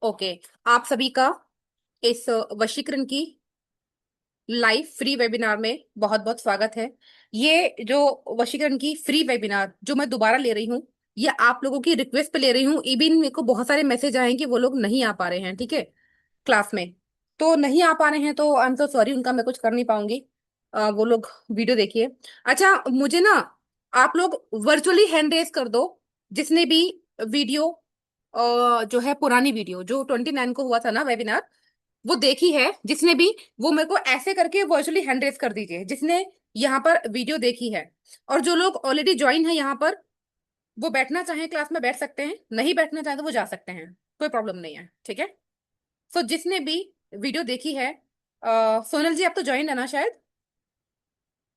Okay. आप सभी का इस वशीकरण की लाइव फ्री वेबिनार में बहुत बहुत स्वागत है। ये जो वशीकरण की फ्री वेबिनार जो मैं दोबारा ले रही हूँ, ये आप लोगों की रिक्वेस्ट पे ले रही हूँ। इवन मेरे को बहुत सारे मैसेज आए हैं कि वो लोग नहीं आ पा रहे हैं, ठीक है, क्लास में। तो नहीं आ पा रहे हैं तो आई एम सो सॉरी, उनका मैं कुछ कर नहीं पाऊंगी। वो लोग वीडियो देखिए। अच्छा, मुझे ना आप लोग वर्चुअली हैंड रेज कर दो, जिसने भी वीडियो जो है पुरानी वीडियो जो 29 को हुआ था ना वेबिनार, वो देखी है जिसने भी, वो मेरे को ऐसे करके वर्चुअली हैंड रेज कर दीजिए जिसने यहाँ पर वीडियो देखी है। और जो लोग ऑलरेडी ज्वाइन है यहाँ पर, वो बैठना चाहें क्लास में बैठ सकते हैं, नहीं बैठना चाहें तो वो जा सकते हैं, कोई प्रॉब्लम नहीं है, ठीक है। सो जिसने भी वीडियो देखी है, सोनल जी आप तो ज्वाइन है ना शायद।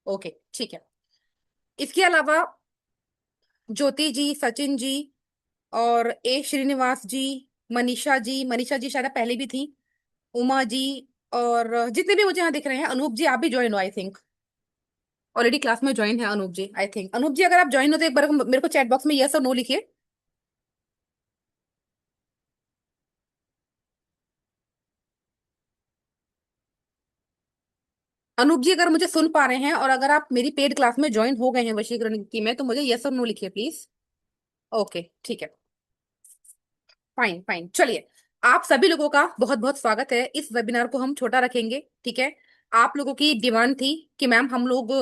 ओके, ठीक है। इसके अलावा ज्योति जी, सचिन जी, और ए श्रीनिवास जी, मनीषा जी शायद पहले भी थी, उमा जी, और जितने भी मुझे यहाँ दिख रहे हैं, अनूप जी आप भी ज्वाइन हो आई थिंक। ऑलरेडी क्लास में ज्वाइन है अनूप जी, आई थिंक। अनूप जी अगर आप ज्वाइन हो तो एक बार मेरे को चैट बॉक्स में यस और नो लिखिए। अनूप जी अगर मुझे सुन पा रहे हैं और अगर आप मेरी पेड क्लास में ज्वाइन हो गए हैं वशीकरण की में, तो मुझे यस और नो लिखिए प्लीज। ओके, ठीक है। फाइन फाइन, चलिए। आप सभी लोगों का बहुत बहुत स्वागत है। इस वेबिनार को हम छोटा रखेंगे, ठीक है। आप लोगों की डिमांड थी कि मैम हम लोग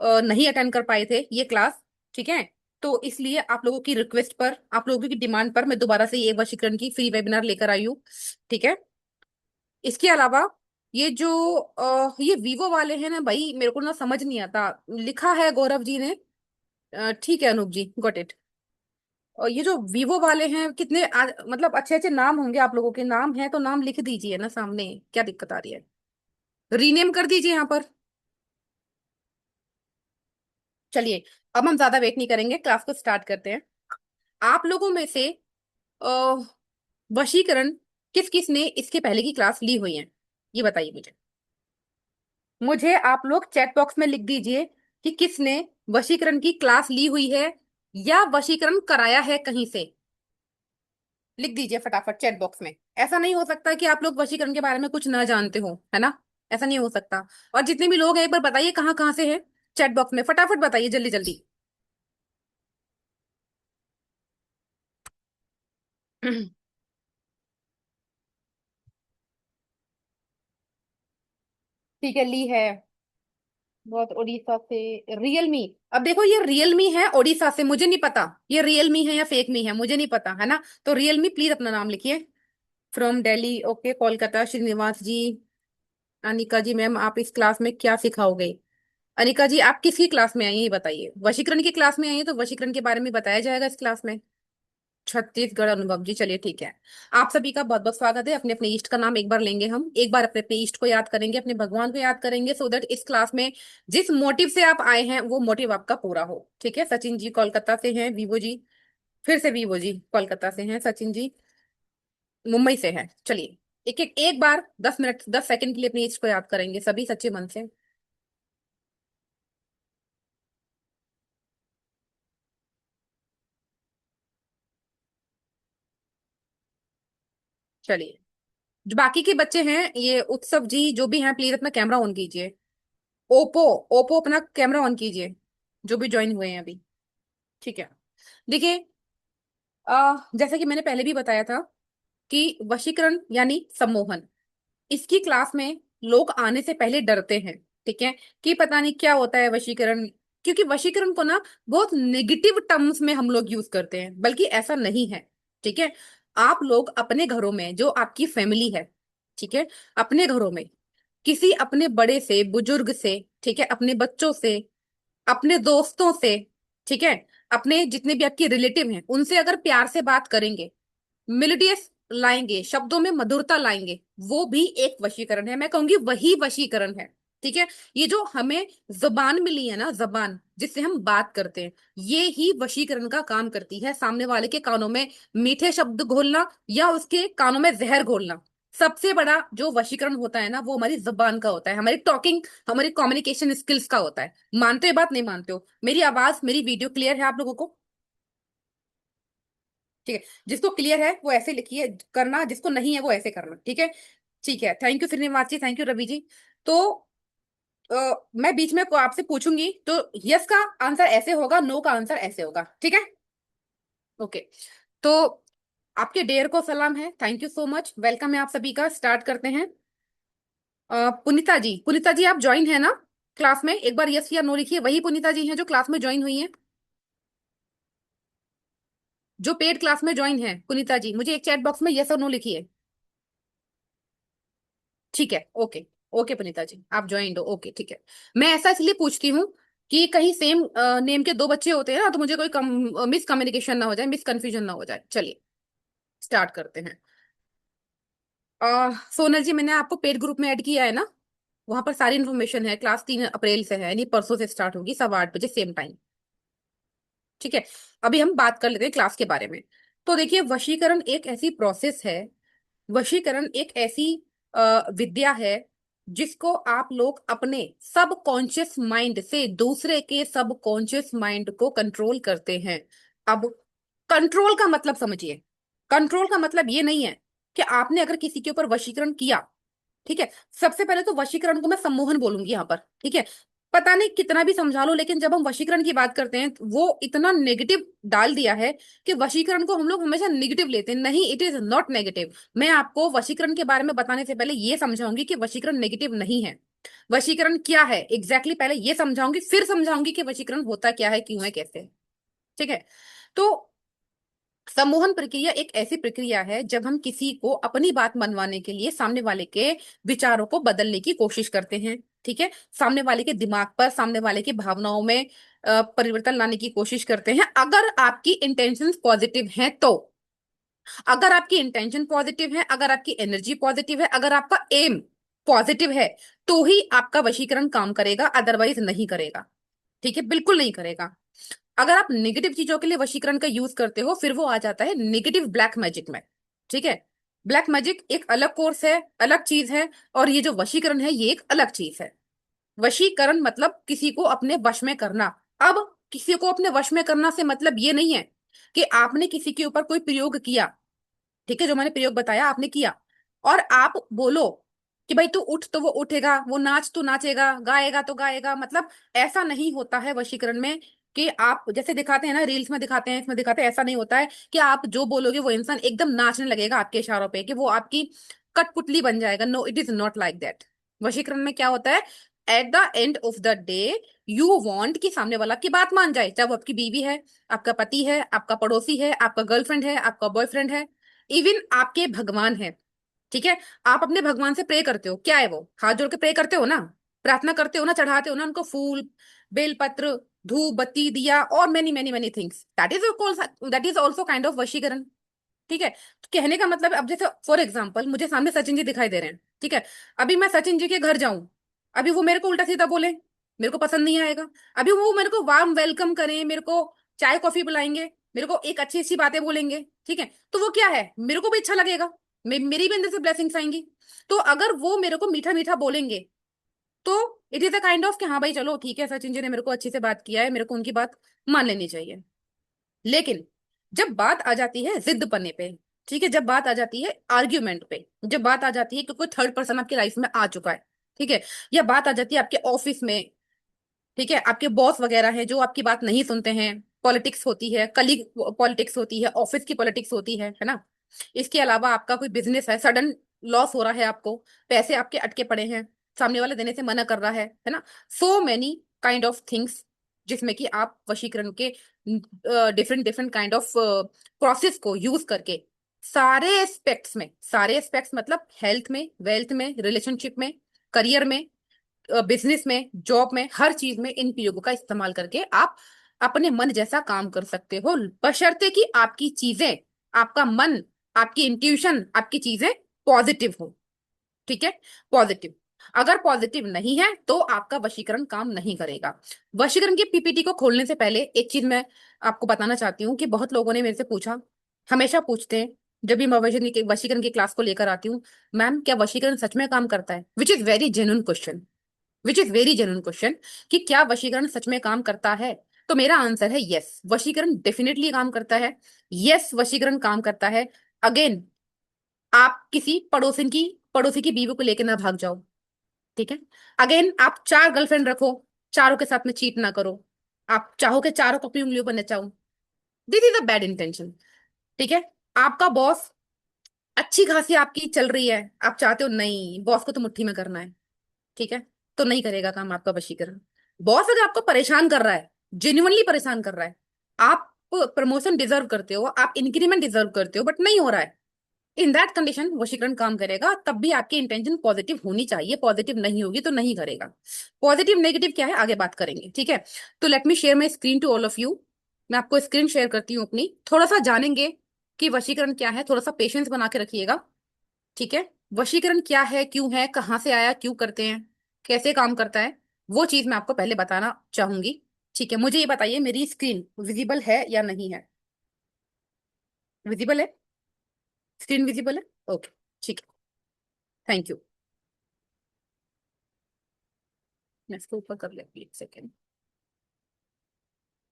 नहीं अटेंड कर पाए थे ये क्लास, ठीक है। तो इसलिए आप लोगों की रिक्वेस्ट पर, आप लोगों की डिमांड पर मैं दोबारा से ये वशीकरण की फ्री वेबिनार लेकर आई हूँ, ठीक है। इसके अलावा ये जो ये वीवो वाले हैं ना भाई, मेरे को ना समझ नहीं आता, लिखा है गौरव जी ने। ठीक है अनूप जी, गॉट इट। और ये जो वीवो वाले हैं, कितने मतलब अच्छे अच्छे नाम होंगे आप लोगों के, नाम है तो नाम लिख दीजिए ना सामने, क्या दिक्कत आ रही है। रीनेम कर दीजिए यहाँ पर। चलिए, अब हम ज्यादा वेट नहीं करेंगे, क्लास को स्टार्ट करते हैं। आप लोगों में से अ, वशीकरण किस किस ने इसके पहले की क्लास ली हुई है, ये बताइए मुझे। मुझे आप लोग चैट बॉक्स में लिख दीजिए कि किसने वशीकरण की क्लास ली हुई है या वशीकरण कराया है कहीं से। लिख दीजिए फटाफट चैट बॉक्स में। ऐसा नहीं हो सकता कि आप लोग वशीकरण के बारे में कुछ ना जानते हो, है ना। ऐसा नहीं हो सकता। और जितने भी लोग हैं एक बार बताइए कहाँ कहाँ से है, चैट बॉक्स में फटाफट बताइए जल्दी जल्दी। ठीक है, ली है। बहुत, उड़ीसा से। रियलमी। अब देखो ये रियलमी है उड़ीसा से, मुझे नहीं पता ये रियलमी है या फेक मी है, मुझे नहीं पता, है ना। तो रियलमी प्लीज अपना नाम लिखिए। From Delhi, okay, Kolkata, Srinivas ji. Anika ji ma'am आप इस क्लास में क्या सिखाओगे। अनिका जी आप किसकी क्लास में आई हैं ये बताइए। वशीकरण की क्लास में आई है तो वशीकरण के बारे में बताया जाएगा इस क्लास में। छत्तीसगढ़ अनुभव जी, चलिए ठीक है। आप सभी का बहुत बहुत स्वागत है। अपने अपने ईष्ट का नाम एक बार लेंगे, हम एक बार अपने अपने ईष्ट को याद करेंगे, अपने भगवान को याद करेंगे, सो दैट इस क्लास में जिस मोटिव से आप आए हैं वो मोटिव आपका पूरा हो, ठीक है। सचिन जी कोलकाता से हैं, वीवो जी, फिर से वीवो जी कोलकाता से हैं, सचिन जी मुंबई से हैं। चलिए, एक एक एक बार 10 मिनट 10 सेकंड के लिए अपने ईष्ट को याद करेंगे सभी सच्चे मन से। चलिए, जो बाकी के बच्चे हैं, ये उत्सव जी जो भी हैं, प्लीज अपना कैमरा ऑन कीजिए। ओप्पो, ओप्पो अपना कैमरा ऑन कीजिए, जो भी ज्वाइन हुए हैं अभी, ठीक है। देखिए, जैसे कि मैंने पहले भी बताया था कि वशीकरण यानी सम्मोहन, इसकी क्लास में लोग आने से पहले डरते हैं, ठीक है, कि पता नहीं क्या होता है वशीकरण। क्योंकि वशीकरण को ना बहुत नेगेटिव टर्म्स में हम लोग यूज करते हैं, बल्कि ऐसा नहीं है, ठीक है। आप लोग अपने घरों में, जो आपकी फैमिली है, ठीक है, अपने घरों में किसी अपने बड़े से, बुजुर्ग से, ठीक है, अपने बच्चों से, अपने दोस्तों से, ठीक है, अपने जितने भी आपके रिलेटिव हैं उनसे अगर प्यार से बात करेंगे, मिलिडियस लाएंगे, शब्दों में मधुरता लाएंगे, वो भी एक वशीकरण है, मैं कहूंगी वही वशीकरण है, ठीक है। ये जो हमें जुबान मिली है ना, जबान जिससे हम बात करते हैं, ये ही वशीकरण का काम करती है। सामने वाले के कानों में मीठे शब्द घोलना या उसके कानों में जहर घोलना। सबसे बड़ा जो वशीकरण होता है ना, वो हमारी जबान का होता है, हमारी टॉकिंग, हमारी कम्युनिकेशन स्किल्स का होता है। मानते हो बात, नहीं मानते हो। मेरी आवाज, मेरी वीडियो क्लियर है आप लोगों को। ठीक है, जिसको क्लियर है वो ऐसे लिखिए करना, जिसको नहीं है वो ऐसे करना। ठीक है। ठीक है, thank you Srinivas ji, thank you Ravi ji. तो मैं बीच में आपसे पूछूंगी तो यस का आंसर ऐसे होगा, नो का आंसर ऐसे होगा। ठीक है। ओके। तो आपके डेयर को सलाम है, thank you so much, welcome है आप सभी का। स्टार्ट करते हैं। पुनीता जी, पुनीता जी आप ज्वाइन है ना क्लास में? एक बार यस या नो लिखिए। वही पुनीता जी हैं जो क्लास में ज्वाइन हुई हैं, जो पेड क्लास में ज्वाइन है। पुनीता जी मुझे एक चैट बॉक्स में यस और नो लिखिए। ठीक है, ओके। ओके पुनीता जी आप ज्वाइन हो, ओके ठीक है। मैं ऐसा इसलिए पूछती हूँ कि कहीं सेम नेम के दो बच्चे होते हैं ना, तो मुझे कोई मिस कम्युनिकेशन ना हो जाए, मिस कंफ्यूजन ना हो जाए। चलिए स्टार्ट करते हैं। सोनल जी मैंने आपको पेड ग्रुप में ऐड किया है ना, वहां पर सारी इन्फॉर्मेशन है। क्लास 3 अप्रैल से है, यानी परसों से स्टार्ट होगी, 8:15 सेम टाइम। ठीक है। अभी हम बात कर लेते हैं क्लास के बारे में। तो देखिए, वशीकरण एक ऐसी प्रोसेस है, वशीकरण एक ऐसी विद्या है जिसको आप लोग अपने सब कॉन्शियस माइंड से दूसरे के सब कॉन्शियस माइंड को कंट्रोल करते हैं। अब कंट्रोल का मतलब समझिए। कंट्रोल का मतलब ये नहीं है कि आपने अगर किसी के ऊपर वशीकरण किया, ठीक है, सबसे पहले तो वशीकरण को मैं सम्मोहन बोलूंगी यहाँ पर। ठीक है। पता नहीं कितना भी समझा लो, लेकिन जब हम वशीकरण की बात करते हैं तो वो इतना नेगेटिव डाल दिया है कि वशीकरण को हम लोग हमेशा नेगेटिव लेते हैं। नहीं, इट इज नॉट नेगेटिव। मैं आपको वशीकरण के बारे में बताने से पहले ये समझाऊंगी कि वशीकरण नेगेटिव नहीं है। वशीकरण क्या है एग्जैक्टली पहले ये समझाऊंगी, फिर समझाऊंगी कि वशीकरण होता क्या है, क्यों है, कैसे है। ठीक है। तो सम्मोहन प्रक्रिया एक ऐसी प्रक्रिया है जब हम किसी को अपनी बात मनवाने के लिए सामने वाले के विचारों को बदलने की कोशिश करते हैं। ठीक है। सामने वाले के दिमाग पर, सामने वाले की भावनाओं में परिवर्तन लाने की कोशिश करते हैं, अगर आपकी इंटेंशन पॉजिटिव है तो। अगर आपकी इंटेंशन पॉजिटिव है, अगर आपकी एनर्जी पॉजिटिव है, अगर आपका एम पॉजिटिव है, तो ही आपका वशीकरण काम करेगा, अदरवाइज नहीं करेगा। ठीक है, बिल्कुल नहीं करेगा। अगर आप नेगेटिव चीजों के लिए वशीकरण का यूज करते हो, फिर वो आ जाता है नेगेटिव ब्लैक मैजिक में। ठीक है। ब्लैक मैजिक एक अलग कोर्स है, अलग चीज है, और ये जो वशीकरण है ये एक अलग चीज है। वशीकरण मतलब किसी को अपने वश में करना। अब किसी को अपने वश में करना से मतलब ये नहीं है कि आपने किसी के ऊपर कोई प्रयोग किया, ठीक है, जो मैंने प्रयोग बताया आपने किया, और आप बोलो कि भाई तू उठ तो वो उठेगा, वो नाच तो नाचेगा, गाएगा तो गाएगा। मतलब ऐसा नहीं होता है वशीकरण में कि आप जैसे दिखाते हैं ना, रील्स में दिखाते हैं, इसमें दिखाते हैं, ऐसा नहीं होता है कि आप जो बोलोगे वो इंसान एकदम नाचने लगेगा आपके इशारों पे, कि वो आपकी कठपुतली बन जाएगा। No, it is not like that. वशीकरण में क्या होता है, at the end of the day you want कि सामने वाला की बात मान जाए, चाहे वो आपकी बीवी है, आपका पति है, आपका पड़ोसी है, आपका गर्लफ्रेंड है, आपका बॉयफ्रेंड है, इवन आपके भगवान है। ठीक है। आप अपने भगवान से प्रे करते हो, क्या है वो, हाथ जोड़ के प्रे करते हो ना, प्रार्थना करते हो ना, चढ़ाते हो ना उनको फूल, बेलपत्र, धूप बत्ती, दिया, और many many many things. That is also kind of वशीकरण। ठीक है। तो कहने का मतलब, अब जैसे फॉर एग्जाम्पल मुझे सामने सचिन जी दिखाई दे रहे हैं, ठीक है, अभी मैं सचिन जी के घर जाऊं, अभी वो मेरे को उल्टा सीधा बोले, मेरे को पसंद नहीं आएगा। अभी वो मेरे को वार्म वेलकम करें, मेरे को चाय कॉफी बुलाएंगे, मेरे को एक अच्छी अच्छी बातें बोलेंगे, ठीक है, तो वो क्या है, मेरे को भी अच्छा लगेगा, मेरी भी अंदर से ब्लेसिंग्स आएंगी। तो अगर वो मेरे को मीठा मीठा बोलेंगे, तो it is a kind of कि हाँ भाई चलो ठीक है, सचिन जी ने मेरे को अच्छी से बात किया है, मेरे को उनकी बात मान लेनी चाहिए। लेकिन जब बात आ जाती है जिद पन्ने पे, ठीक है, जब बात आ जाती है आर्ग्यूमेंट पे, जब बात आ जाती है कि कोई थर्ड पर्सन आपकी लाइफ में आ चुका है, ठीक है, या बात आ जाती है आपके ऑफिस में, ठीक है, आपके बॉस वगैरह हैं जो आपकी बात नहीं सुनते हैं, पॉलिटिक्स होती है, कलीग पॉलिटिक्स होती है, ऑफिस की पॉलिटिक्स होती है ना, इसके अलावा आपका कोई बिजनेस है, सडन लॉस हो रहा है आपको, पैसे आपके अटके पड़े हैं, सामने वाले देने से मना कर रहा है ना, so many kind of things, जिसमें कि आप वशीकरण के different different kind of process को यूज करके सारे एस्पेक्ट्स में, सारे एस्पेक्ट्स मतलब हेल्थ में, वेल्थ में, रिलेशनशिप में, करियर में, बिजनेस में, जॉब में, हर चीज में इन प्रयोगों का इस्तेमाल करके आप अपने मन जैसा काम कर सकते हो, बशर्ते कि आपकी चीजें, आपका मन, आपकी इंट्यूशन, आपकी चीजें पॉजिटिव हो। ठीक है, पॉजिटिव। अगर पॉजिटिव नहीं है तो आपका वशीकरण काम नहीं करेगा। वशीकरण की पीपीटी को खोलने से पहले एक चीज मैं आपको बताना चाहती हूँ कि बहुत लोगों ने मेरे से पूछा, हमेशा पूछते हैं जब भी मैं वशीकरण की क्लास को लेकर आती हूँ, मैम क्या वशीकरण सच में काम करता है, which is very genuine question, which is very genuine question, कि क्या वशीकरण सच में काम करता है। तो मेरा आंसर है यस, वशीकरण डेफिनेटली काम करता है। यस, वशीकरण काम करता है। अगेन, आप किसी पड़ोसी की बीवी को लेकर ना भाग जाओ, ठीक है। अगेन, आप 4 गर्लफ्रेंड रखो, चारों के साथ में चीट ना करो। आप चाहो कि चारों को अपनी उंगलियों पर नचाओ, this is a bad intention, ठीक है। आपका बॉस, अच्छी खासी आपकी चल रही है, आप चाहते हो नहीं बॉस को तो मुट्ठी में करना है, ठीक है, तो नहीं करेगा काम आपका वशीकरण। बॉस अगर आपको परेशान कर रहा है, जेन्युइनली परेशान कर रहा है, आप प्रमोशन डिजर्व करते हो, आप इंक्रीमेंट डिजर्व करते हो, बट नहीं हो रहा है, इन दैट कंडीशन वशीकरण काम करेगा। तब भी आपकी इंटेंशन पॉजिटिव होनी चाहिए, पॉजिटिव नहीं होगी तो नहीं करेगा। पॉजिटिव नेगेटिव क्या है आगे बात करेंगे, ठीक है। तो let me share my screen to all of you. मैं आपको स्क्रीन शेयर करती हूँ अपनी, थोड़ा सा जानेंगे कि वशीकरण क्या है, थोड़ा सा पेशेंस बना के रखिएगा, ठीक है। वशीकरण क्या है, क्यों है, कहाँ से आया, क्यों करते हैं, कैसे काम करता है, वो चीज मैं आपको पहले बताना चाहूंगी, ठीक है। मुझे ये बताइए मेरी स्क्रीन विजिबल है या नहीं है? विजिबल है? स्क्रीन विजिबल है? ओके, ठीक है, थैंक यू। मैं इसको ऊपर कर लेती हूँ, एक सेकेंड।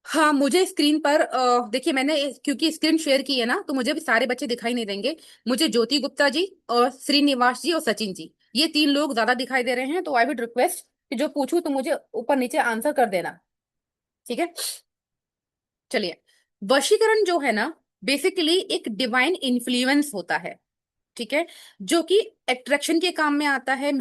हाँ, मुझे स्क्रीन पर देखिए, मैंने क्योंकि स्क्रीन शेयर की है ना, तो मुझे भी सारे बच्चे दिखाई नहीं देंगे। मुझे ज्योति गुप्ता जी और श्रीनिवास जी और सचिन जी, ये 3 लोग ज्यादा दिखाई दे रहे हैं, तो आई वुड रिक्वेस्ट कि जो पूछूं तो मुझे ऊपर नीचे आंसर कर देना, ठीक है। चलिए, वशीकरण जो है ना, बेसिकली एक डिवाइन इन्फ्लुएंस होता है, ठीक है, जो कि अट्रैक्शन के काम में आता है।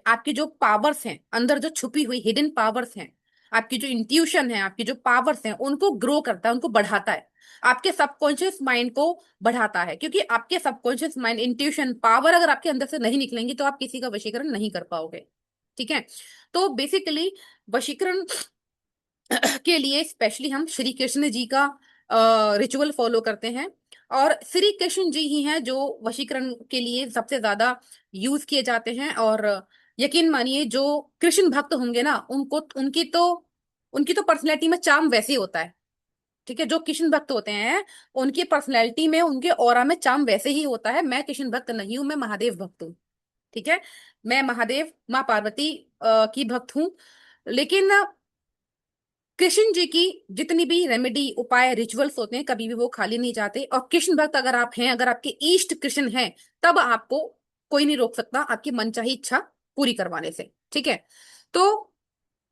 आपकी जो पावर्स हैं अंदर, जो छुपी हुई हिडन पावर्स हैं, आपकी जो इंट्यूशन है, आपकी जो पावर्स हैं, उनको ग्रो करता है, उनको बढ़ाता है, आपके सबकॉन्शियस माइंड को बढ़ाता है। क्योंकि आपके सबकॉन्शियस माइंड, इंट्यूशन पावर अगर आपके अंदर से नहीं निकलेंगी तो आप किसी का वशीकरण नहीं कर पाओगे, ठीक है। तो बेसिकली वशीकरण के लिए स्पेशली हम श्री कृष्ण जी का रिचुअल फॉलो करते हैं, और श्री कृष्ण जी ही हैं जो वशीकरण के लिए सबसे ज्यादा यूज किए जाते हैं। और यकीन मानिए, जो कृष्ण भक्त होंगे ना, उनको उनकी तो पर्सनैलिटी में चार्म वैसे ही होता है, ठीक है। जो कृष्ण भक्त होते हैं, उनकी पर्सनैलिटी में, उनके ऑरा में चार्म वैसे ही होता है। मैं कृष्ण भक्त नहीं हूं, मैं महादेव भक्त हूँ, ठीक है। मैं महादेव माँ पार्वती की भक्त हूँ। लेकिन कृष्ण जी की जितनी भी रेमेडी, उपाय, रिचुअल्स होते हैं, कभी भी वो खाली नहीं जाते। और कृष्ण भक्त अगर आप हैं, अगर आपके ईष्ट कृष्ण हैं, तब आपको कोई नहीं रोक सकता आपकी मनचाही इच्छा पूरी करवाने से, ठीक है। तो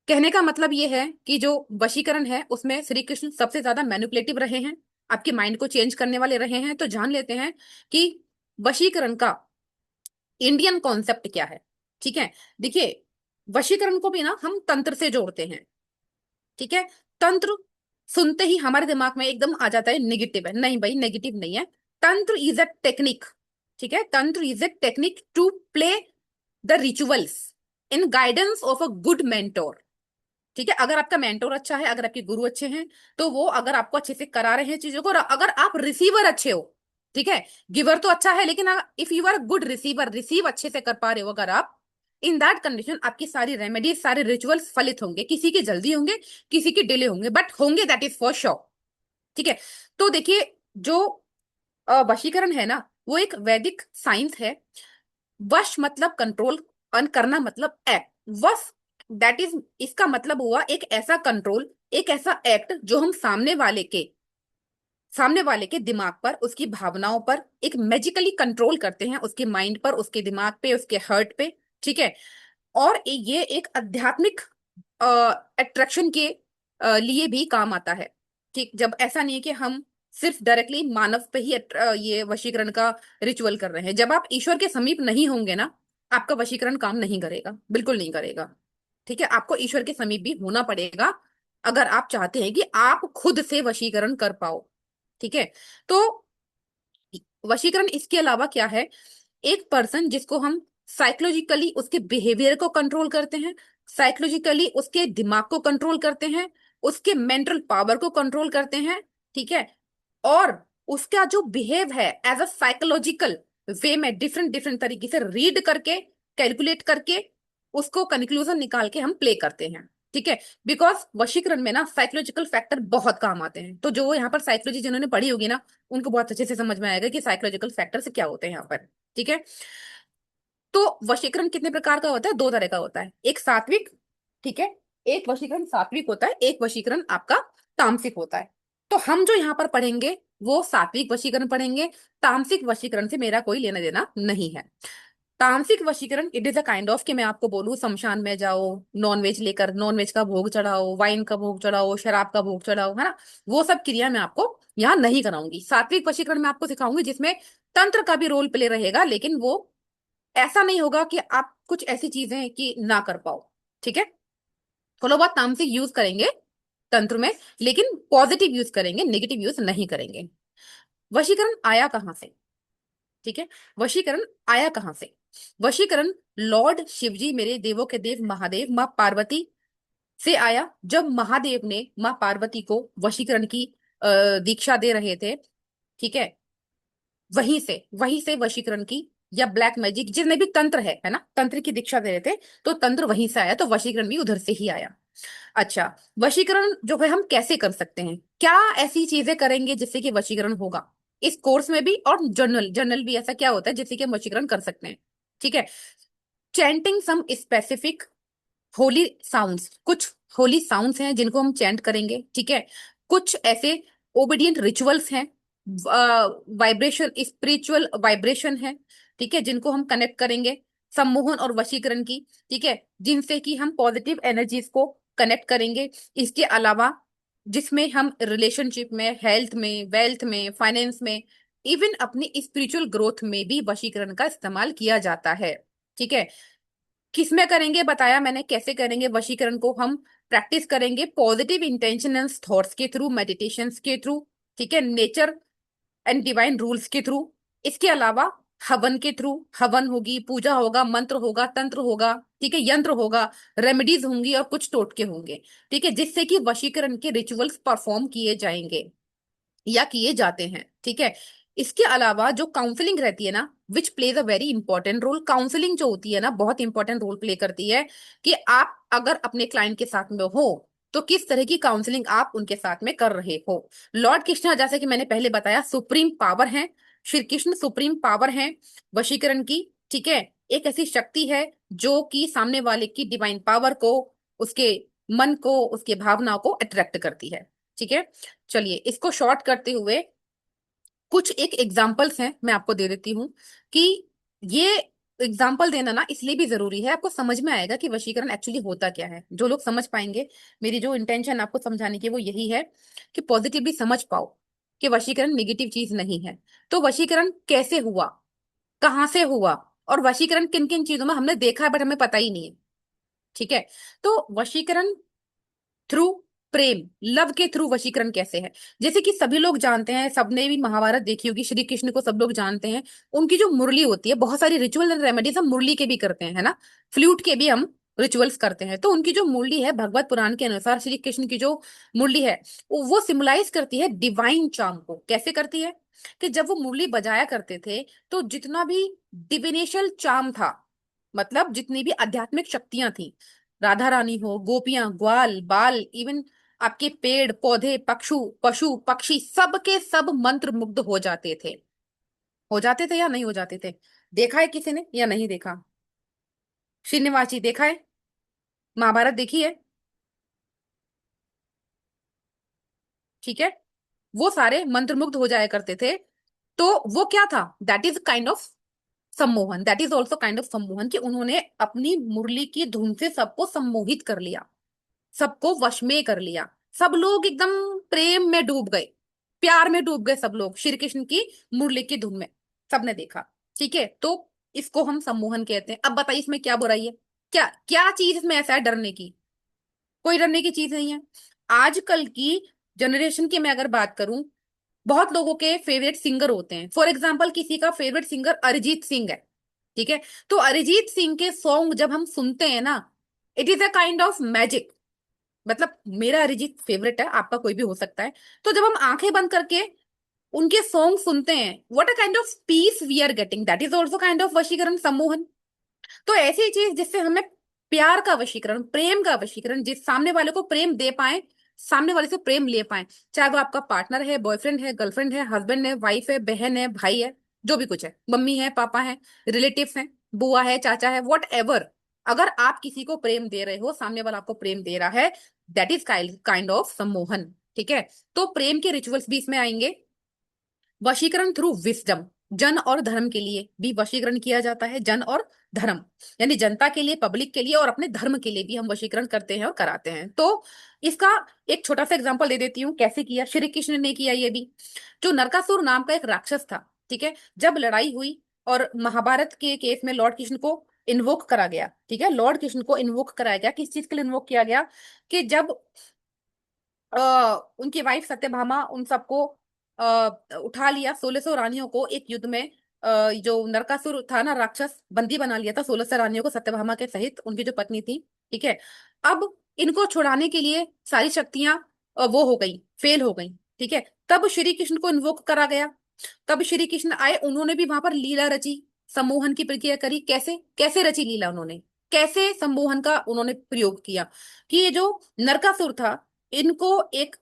कहने का मतलब ये है कि जो वशीकरण है उसमें श्री कृष्ण सबसे ज्यादा मैनिपुलेटिव रहे हैं, आपके माइंड को चेंज करने वाले रहे हैं। तो जान लेते हैं कि वशीकरण का इंडियन कॉन्सेप्ट क्या है, ठीक है। देखिए, वशीकरण को भी ना हम तंत्र से जोड़ते हैं, ठीक है। तंत्र सुनते ही हमारे दिमाग में एकदम आ जाता है नेगेटिव है, नहीं भाई, नेगेटिव नहीं है। तंत्र इज अ टेक्निक, ठीक है। Tantra is a technique to play the rituals in guidance of a good mentor, ठीक है। अगर आपका मेंटोर अच्छा है, अगर आपके गुरु अच्छे हैं, तो वो अगर आपको अच्छे से करा रहे हैं चीजों को, और अगर आप रिसीवर अच्छे हो, ठीक है। गिवर तो अच्छा है, लेकिन if you are good receiver, receive अच्छे से कर पा रहे हो अगर आप, इन दैट कंडीशन आपकी सारी रेमेडीज, सारे रिचुअल्स फलित होंगे। किसी के जल्दी होंगे, किसी के डिले होंगे, बट होंगे, दैट इज फॉर श्योर, ठीक है। तो देखिए, जो वशीकरण है ना, वो एक वैदिक साइंस है। वश मतलब कंट्रोल, अन करना मतलब एक्ट। वश, दैट इज, इसका मतलब हुआ एक ऐसा कंट्रोल, एक ऐसा एक्ट जो हम सामने वाले के दिमाग पर, उसकी भावनाओं पर एक मैजिकली कंट्रोल करते हैं, उसके माइंड पर, उसके दिमाग पे, उसके हर्ट पे, ठीक है। और ये एक आध्यात्मिक अट्रैक्शन के लिए भी काम आता है, ठीक। जब ऐसा नहीं है कि हम सिर्फ डायरेक्टली मानव पे ही ये वशीकरण का रिचुअल कर रहे हैं। जब आप ईश्वर के समीप नहीं होंगे ना, आपका वशीकरण काम नहीं करेगा, बिल्कुल नहीं करेगा, ठीक है। आपको ईश्वर के समीप भी होना पड़ेगा अगर आप चाहते हैं कि आप खुद से वशीकरण कर पाओ, ठीक है। तो वशीकरण इसके अलावा क्या है? एक पर्सन जिसको हम साइकोलॉजिकली उसके बिहेवियर को कंट्रोल करते हैं, साइकोलॉजिकली उसके दिमाग को कंट्रोल करते हैं, उसके मेंटल पावर को कंट्रोल करते हैं, ठीक है। और उसका जो बिहेव है एज अ साइकोलॉजिकल वे में, डिफरेंट डिफरेंट तरीके से रीड करके, कैलकुलेट करके, उसको कंक्लूजन निकाल के हम प्ले करते हैं, ठीक है। बिकॉज वशीकरण में ना साइकोलॉजिकल फैक्टर बहुत काम आते हैं। तो जो यहाँ पर साइकोलॉजी जिन्होंने पढ़ी होगी ना, उनको बहुत अच्छे से समझ में आएगा कि साइकोलॉजिकल फैक्टर से क्या होते हैं यहाँ पर, ठीक है। तो वशीकरण कितने प्रकार का होता है? 2 तरह का होता है, एक सात्विक, ठीक है, एक वशीकरण सात्विक होता है, एक वशीकरण आपका तामसिक होता है। तो हम जो यहाँ पर पढ़ेंगे वो सात्विक वशीकरण पढ़ेंगे। तामसिक वशीकरण से मेरा कोई लेना देना नहीं है। तामसिक वशीकरण it is a kind of कि मैं आपको बोलूं शमशान में जाओ, नॉनवेज लेकर नॉनवेज का भोग चढ़ाओ, वाइन का भोग चढ़ाओ, शराब का भोग चढ़ाओ, है ना। वो सब क्रिया मैं आपको यहाँ नहीं कराऊंगी। सात्विक वशीकरण मैं आपको सिखाऊंगी जिसमें तंत्र का भी रोल प्ले रहेगा, लेकिन वो ऐसा नहीं होगा कि आप कुछ ऐसी चीजें कि ना कर पाओ। ठीक है। थोड़ा बहुत तामसिक यूज करेंगे तंत्र में, लेकिन पॉजिटिव यूज करेंगे, नेगेटिव यूज नहीं करेंगे। वशीकरण आया कहाँ से? ठीक है। वशीकरण आया कहाँ से? वशीकरण लॉर्ड शिवजी, मेरे देवों के देव महादेव, माँ पार्वती से आया। जब महादेव ने माँ पार्वती को वशीकरण की दीक्षा दे रहे थे, ठीक है, वहीं से वशीकरण की या ब्लैक मैजिक जितने भी तंत्र है ना, तंत्र की दीक्षा दे रहे थे, तो तंत्र वहीं से आया, तो वशीकरण भी उधर से ही आया। अच्छा, वशीकरण जो है हम कैसे कर सकते हैं, क्या ऐसी चीजें करेंगे जिससे कि वशीकरण होगा? इस कोर्स में भी और जर्नल जर्नल भी ऐसा क्या होता है जिससे कि हम वशीकरण कर सकते हैं? ठीक है। Chanting some specific holy sounds, कुछ होली साउंड्स हैं जिनको हम चैंट करेंगे। ठीक है। कुछ ऐसे ओबीडियंट रिचुअल्स हैं, वाइब्रेशन, स्पिरिचुअल वाइब्रेशन है, ठीक है, जिनको हम कनेक्ट करेंगे सम्मोहन और वशीकरण की। ठीक है। जिनसे कि हम पॉजिटिव एनर्जीज को कनेक्ट करेंगे। इसके अलावा जिसमें हम रिलेशनशिप में, हेल्थ में, वेल्थ में, फाइनेंस में, इवन अपनी स्पिरिचुअल ग्रोथ में भी वशीकरण का इस्तेमाल किया जाता है। ठीक है। किसमें करेंगे बताया मैंने, कैसे करेंगे वशीकरण को हम? प्रैक्टिस करेंगे पॉजिटिव इंटेंशन एंड थॉट्स के थ्रू, मेडिटेशंस के थ्रू, ठीक है, नेचर एंड डिवाइन रूल्स के थ्रू। इसके अलावा हवन के थ्रू, हवन होगी, पूजा होगा, मंत्र होगा, तंत्र होगा, ठीक है, यंत्र होगा, रेमेडीज होंगी और कुछ टोटके होंगे, ठीक है, जिससे कि वशीकरण के रिचुअल्स परफॉर्म किए जाएंगे या किए जाते हैं। ठीक है। इसके अलावा जो काउंसलिंग रहती है ना, which plays a very important role, counselling जो होती है ना बहुत इंपॉर्टेंट रोल प्ले करती है कि आप अगर अपने क्लाइंट के साथ में हो तो किस तरह की काउंसलिंग आप उनके साथ में कर रहे हो। लॉर्ड कृष्ण, जैसे कि मैंने पहले बताया, सुप्रीम पावर है। श्री कृष्ण सुप्रीम पावर है वशीकरण की। ठीक है। एक ऐसी शक्ति है जो कि सामने वाले की डिवाइन पावर को, उसके मन को, उसके भावनाओं को अट्रैक्ट करती है। ठीक है। चलिए इसको शॉर्ट करते हुए कुछ एक एग्जाम्पल्स हैं मैं आपको दे देती हूँ कि ये एग्जाम्पल देना ना इसलिए भी जरूरी है, आपको समझ में आएगा कि वशीकरण एक्चुअली होता क्या है। जो लोग समझ पाएंगे, मेरी जो इंटेंशन आपको समझाने की वो यही है कि पॉजिटिवली समझ पाओ कि वशीकरण नेगेटिव चीज नहीं है। तो वशीकरण कैसे हुआ, कहाँ से हुआ, और वशीकरण किन किन चीजों में हमने देखा है बट हमें पता ही नहीं है। ठीक है। तो वशीकरण थ्रू प्रेम, लव के थ्रू वशीकरण कैसे है? जैसे कि सभी लोग जानते हैं, सबने भी महाभारत देखी होगी, श्री कृष्ण को सब लोग जानते हैं। उनकी जो मुरली होती है, बहुत सारी रिचुअल एंड रेमेडीज हम मुरली के भी करते हैं, है ना, फ्लूट के भी हम रिचुअल्स करते हैं। तो उनकी जो मुरली है, भगवत पुराण के अनुसार श्री कृष्ण की जो मुरली है, वो सिम्बलाइज करती है डिवाइन चार्म को। कैसे करती है? कि जब वो मुरली बजाया करते थे तो जितना भी डिविनेशल चार्म था, मतलब जितनी भी आध्यात्मिक शक्तियां थी, राधा रानी हो, गोपियां, ग्वाल बाल, इवन आपके पेड़ पौधे, पक्षु पशु पक्षी, सब के सब मंत्र मुग्ध हो जाते थे या नहीं हो जाते थे? देखा है किसी ने या नहीं देखा? श्रीनिवास जी देखा है? महाभारत देखी है? ठीक है। वो सारे मंत्रमुग्ध हो जाया करते थे। तो वो क्या था? दैट इज काइंड ऑफ सम्मोहन, that is also kind of सम्मोहन, कि उन्होंने अपनी मुरली की धुन से सबको सम्मोहित कर लिया, सबको वश में कर लिया। सब लोग एकदम प्रेम में डूब गए, प्यार में डूब गए सब लोग श्री कृष्ण की मुरली की धुन में। सबने देखा। ठीक है। तो इसको हम सम्मोहन कहते हैं। अब बताइए इसमें क्या बुराई है? क्या क्या चीज इसमें ऐसा है डरने की? कोई डरने की चीज नहीं है। आजकल की जनरेशन की मैं अगर बात करूं, बहुत लोगों के फेवरेट सिंगर होते हैं। फॉर एग्जाम्पल किसी का फेवरेट सिंगर अरिजीत सिंह है, ठीक है, तो अरिजीत सिंह के सॉन्ग जब हम सुनते हैं ना, it is a kind of magic. मतलब मेरा अरिजीत फेवरेट है, आपका कोई भी हो सकता है। तो जब हम आंखें बंद करके उनके सॉन्ग सुनते हैं, what a kind of peace we are getting, that is also kind of वशीकरण, सम्मोहन। तो ऐसी चीज जिससे हमें प्यार का वशीकरण, प्रेम का वशीकरण, जिस सामने वाले को प्रेम दे पाए, सामने वाले से प्रेम ले पाए, चाहे वो आपका पार्टनर है, बॉयफ्रेंड है, गर्लफ्रेंड है, हस्बैंड है, वाइफ है, बहन है, भाई है, जो भी कुछ है, मम्मी है, पापा है, रिलेटिव्स हैं, बुआ है, चाचा है, वॉट एवर, अगर आप किसी को प्रेम दे रहे हो, सामने वाला आपको प्रेम दे रहा है, दैट इज काइंड ऑफ सम्मोहन। ठीक है, तो प्रेम के रिचुअल्स भी इसमें आएंगे। वशीकरण थ्रू विजडम, जन और धर्म के लिए भी वशीकरण किया जाता है। जन और धर्म यानी जनता के लिए, पब्लिक के लिए और अपने धर्म के लिए भी हम वशीकरण करते हैं और कराते हैं। तो इसका एक छोटा सा एग्जांपल दे देती हूँ कैसे किया। श्री कृष्ण ने किया ये भी। जो नरकासुर नाम का एक राक्षस था, ठीक है, जब लड़ाई हुई और महाभारत के केस में लॉर्ड कृष्ण को इन्वोक करा गया, ठीक है, लॉर्ड कृष्ण को इन्वोक कराया गया। किस चीज के लिए इन्वोक किया गया? कि जब उनकी वाइफ सत्यभामा उन सबको उठा लिया, 1600 रानियों को एक युद्ध में, जो नरकासुर था ना राक्षस, बंदी बना लिया था 1600 रानियों को सत्यभामा के सहित, उनकी जो पत्नी थी, ठीक है। अब इनको छुड़ाने के लिए सारी शक्तियां वो हो गई, फेल हो गई, ठीक है। तब श्री कृष्ण को इन्वोक करा गया। तब श्री कृष्ण आए, उन्होंने भी वहां पर लीला रची, सम्मोहन की प्रक्रिया करी। कैसे कैसे रची लीला उन्होंने, कैसे सम्मोहन का उन्होंने प्रयोग किया? कि ये जो नरकासुर था, इनको एक